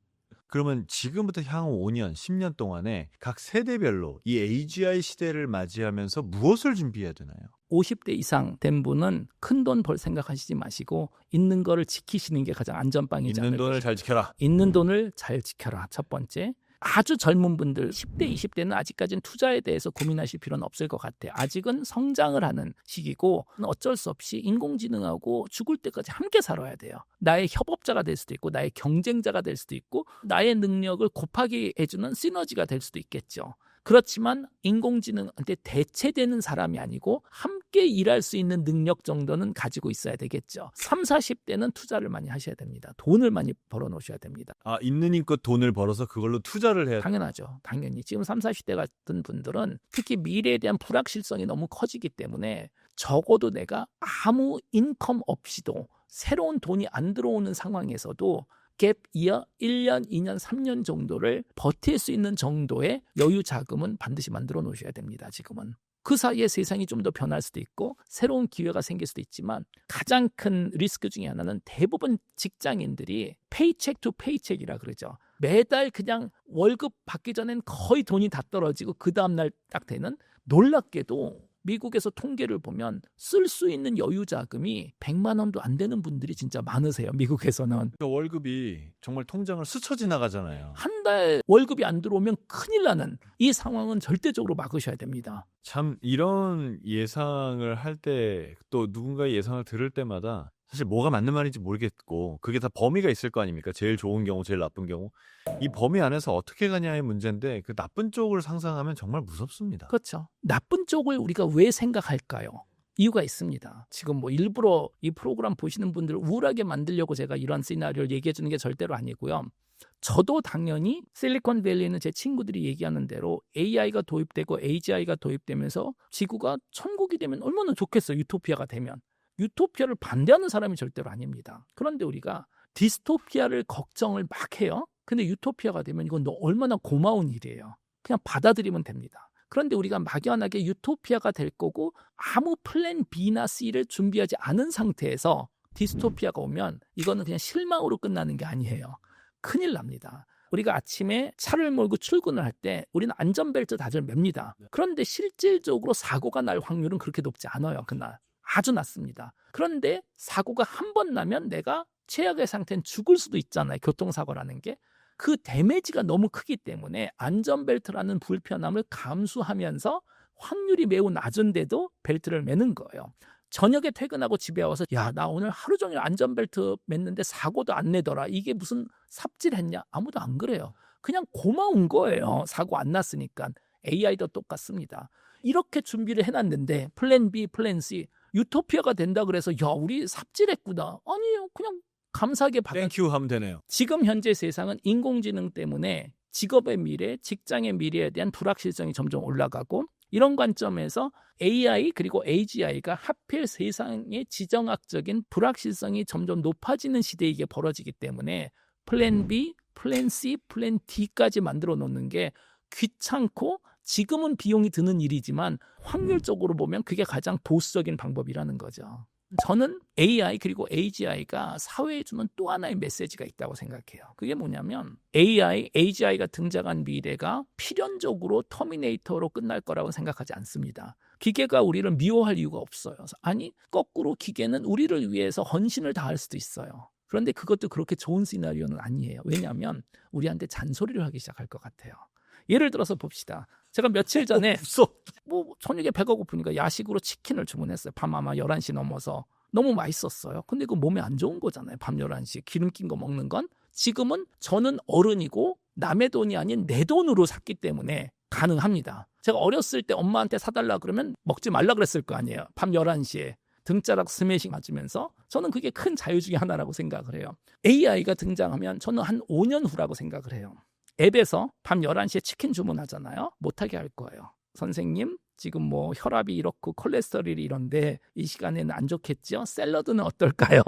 그러면 지금부터 향후 5년, 10년 동안에 각 세대별로 이 AGI 시대를 맞이하면서 무엇을 준비해야 되나요? 50대 이상 된 분은 큰 돈 벌 생각하시지 마시고 있는 거를 지키시는 게 가장 안전빵이지 있는 않을까. 돈을 잘 지켜라. 있는 돈을 잘 지켜라. 첫 번째. 아주 젊은 분들 10대, 20대는 아직까지는 투자에 대해서 고민하실 필요는 없을 것 같아요. 아직은 성장을 하는 시기고 어쩔 수 없이 인공지능하고 죽을 때까지 함께 살아야 돼요. 나의 협업자가 될 수도 있고 나의 경쟁자가 될 수도 있고 나의 능력을 곱하기 해주는 시너지가 될 수도 있겠죠. 그렇지만 인공지능한테 대체되는 사람이 아니고 함께 일할 수 있는 능력 정도는 가지고 있어야 되겠죠. 30, 40대는 투자를 많이 하셔야 됩니다. 돈을 많이 벌어놓으셔야 됩니다. 아, 있는 힘껏 돈을 벌어서 그걸로 투자를 해야 당연하죠. 당연히. 지금 30, 40대 같은 분들은 특히 미래에 대한 불확실성이 너무 커지기 때문에 적어도 내가 아무 인컴 없이도 새로운 돈이 안 들어오는 상황에서도 갭 이어 1년, 2년, 3년 정도를 버틸 수 있는 정도의 여유 자금은 반드시 만들어 놓으셔야 됩니다. 지금은. 그 사이에 세상이 좀 더 변할 수도 있고 새로운 기회가 생길 수도 있지만 가장 큰 리스크 중에 하나는 대부분 직장인들이 페이첵 투 페이첵이라 그러죠. 매달 그냥 월급 받기 전엔 거의 돈이 다 떨어지고 그 다음날 딱 되는 놀랍게도 미국에서 통계를 보면 쓸 수 있는 여유 자금이 100만 원도 안 되는 분들이 진짜 많으세요. 미국에서는. 월급이 정말 통장을 스쳐 지나가잖아요. 한 달 월급이 안 들어오면 큰일 나는 이 상황은 절대적으로 막으셔야 됩니다. 참 이런 예상을 할 때 또 누군가의 예상을 들을 때마다 사실 뭐가 맞는 말인지 모르겠고 그게 다 범위가 있을 거 아닙니까? 제일 좋은 경우, 제일 나쁜 경우. 이 범위 안에서 어떻게 가냐의 문제인데 그 나쁜 쪽을 상상하면 정말 무섭습니다. 그렇죠. 나쁜 쪽을 우리가 왜 생각할까요? 이유가 있습니다. 지금 뭐 일부러 이 프로그램 보시는 분들을 우울하게 만들려고 제가 이런 시나리오를 얘기해 주는 게 절대로 아니고요. 저도 당연히 실리콘밸리에 있는 제 친구들이 얘기하는 대로 AI가 도입되고 AGI가 도입되면서 지구가 천국이 되면 얼마나 좋겠어요. 유토피아가 되면. 유토피아를 반대하는 사람이 절대로 아닙니다. 그런데 우리가 디스토피아를 걱정을 막 해요. 근데 유토피아가 되면 이건 얼마나 고마운 일이에요. 그냥 받아들이면 됩니다. 그런데 우리가 막연하게 유토피아가 될 거고 아무 플랜 B나 C를 준비하지 않은 상태에서 디스토피아가 오면 이거는 그냥 실망으로 끝나는 게 아니에요. 큰일 납니다. 우리가 아침에 차를 몰고 출근을 할 때 우리는 안전벨트 다들 맵니다. 그런데 실질적으로 사고가 날 확률은 그렇게 높지 않아요. 그날. 아주 낮습니다. 그런데 사고가 한 번 나면 내가 최악의 상태는 죽을 수도 있잖아요. 교통사고라는 게. 그 데미지가 너무 크기 때문에 안전벨트라는 불편함을 감수하면서 확률이 매우 낮은데도 벨트를 매는 거예요. 저녁에 퇴근하고 집에 와서 야, 나 오늘 하루 종일 안전벨트 맸는데 사고도 안 내더라. 이게 무슨 삽질했냐? 아무도 안 그래요. 그냥 고마운 거예요. 사고 안 났으니까. AI도 똑같습니다. 이렇게 준비를 해놨는데 플랜 B, 플랜 C 유토피아가 된다 그래서 야, 우리 삽질했구나. 아니요. 그냥 감사하게 받아. 땡큐 하면 되네요. 지금 현재 세상은 인공지능 때문에 직업의 미래, 직장의 미래에 대한 불확실성이 점점 올라가고 이런 관점에서 AI 그리고 AGI가 하필 세상의 지정학적인 불확실성이 점점 높아지는 시대에 이게 벌어지기 때문에 플랜 B, 플랜 C, 플랜 D까지 만들어 놓는 게 귀찮고 지금은 비용이 드는 일이지만 확률적으로 보면 그게 가장 보수적인 방법이라는 거죠. 저는 AI 그리고 AGI가 사회에 주는 또 하나의 메시지가 있다고 생각해요. 그게 뭐냐면 AI, AGI가 등장한 미래가 필연적으로 터미네이터로 끝날 거라고 생각하지 않습니다. 기계가 우리를 미워할 이유가 없어요. 아니, 거꾸로 기계는 우리를 위해서 헌신을 다할 수도 있어요. 그런데 그것도 그렇게 좋은 시나리오는 아니에요. 왜냐하면 우리한테 잔소리를 하기 시작할 것 같아요. 예를 들어서 봅시다. 제가 며칠 전에 뭐 저녁에 배가 고프니까 야식으로 치킨을 주문했어요. 밤 아마 11시 넘어서. 너무 맛있었어요. 근데 그 몸에 안 좋은 거잖아요. 밤 11시에 기름 낀 거 먹는 건. 지금은 저는 어른이고 남의 돈이 아닌 내 돈으로 샀기 때문에 가능합니다. 제가 어렸을 때 엄마한테 사달라 그러면 먹지 말라 그랬을 거 아니에요. 밤 11시에. 등자락 스매싱 맞으면서 저는 그게 큰 자유 중에 하나라고 생각을 해요. AI가 등장하면 저는 한 5년 후라고 생각을 해요. 앱에서 밤 11시에 치킨 주문하잖아요. 못하게 할 거예요. 선생님, 지금 뭐 혈압이 이렇고 콜레스테롤이 이런데 이 시간에는 안 좋겠죠? 샐러드는 어떨까요?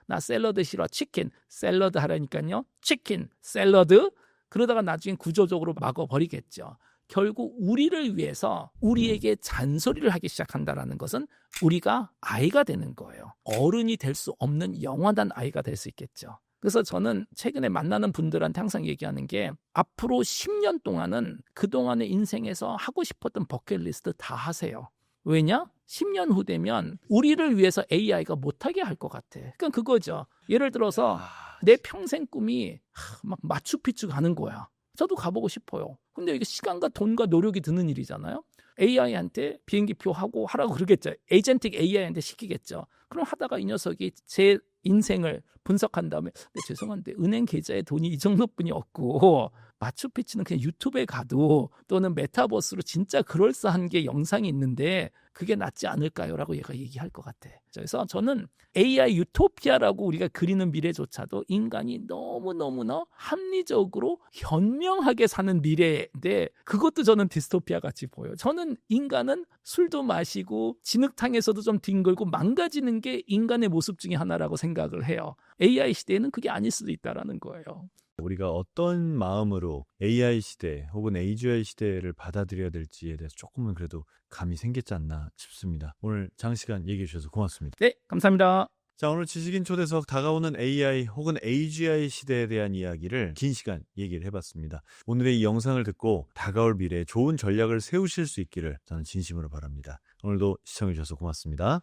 나 샐러드 싫어. 치킨, 샐러드 하라니까요. 치킨, 샐러드. 그러다가 나중에 구조적으로 막아버리겠죠. 결국 우리를 위해서 우리에게 잔소리를 하기 시작한다는 것은 우리가 아이가 되는 거예요. 어른이 될 수 없는 영원한 아이가 될 수 있겠죠. 그래서 저는 최근에 만나는 분들한테 항상 얘기하는 게 앞으로 10년 동안은 그동안의 인생에서 하고 싶었던 버킷리스트 다 하세요. 왜냐? 10년 후 되면 우리를 위해서 AI가 못하게 할 것 같아. 그러니까 그거죠. 예를 들어서 내 평생 꿈이 막 마추픽추 가는 거야. 저도 가보고 싶어요. 근데 이게 시간과 돈과 노력이 드는 일이잖아요. AI한테 비행기표 하고 하라고 그러겠죠. 에이전틱 AI한테 시키겠죠. 그럼 하다가 이 녀석이 제 인생을 분석한 다음에 죄송한데 은행 계좌에 돈이 이 정도뿐이 없고 마추픽추는 그냥 유튜브에 가도 또는 메타버스로 진짜 그럴싸한 게 영상이 있는데 그게 낫지 않을까요? 라고 얘가 얘기할 것 같아. 그래서 저는 AI 유토피아라고 우리가 그리는 미래조차도 인간이 너무너무나 합리적으로 현명하게 사는 미래인데 그것도 저는 디스토피아 같이 보여요. 저는 인간은 술도 마시고 진흙탕에서도 좀 뒹굴고 망가지는 게 인간의 모습 중에 하나라고 생각을 해요. AI 시대에는 그게 아닐 수도 있다는 거예요. 우리가 어떤 마음으로 AI 시대 혹은 AGI 시대를 받아들여야 될지에 대해서 조금은 그래도 감이 생겼지 않나 싶습니다. 오늘 장시간 얘기해 주셔서 고맙습니다. 네, 감사합니다. 자, 오늘 지식인 초대석 다가오는 AI 혹은 AGI 시대에 대한 이야기를 긴 시간 얘기를 해봤습니다. 오늘의 이 영상을 듣고 다가올 미래에 좋은 전략을 세우실 수 있기를 저는 진심으로 바랍니다. 오늘도 시청해 주셔서 고맙습니다.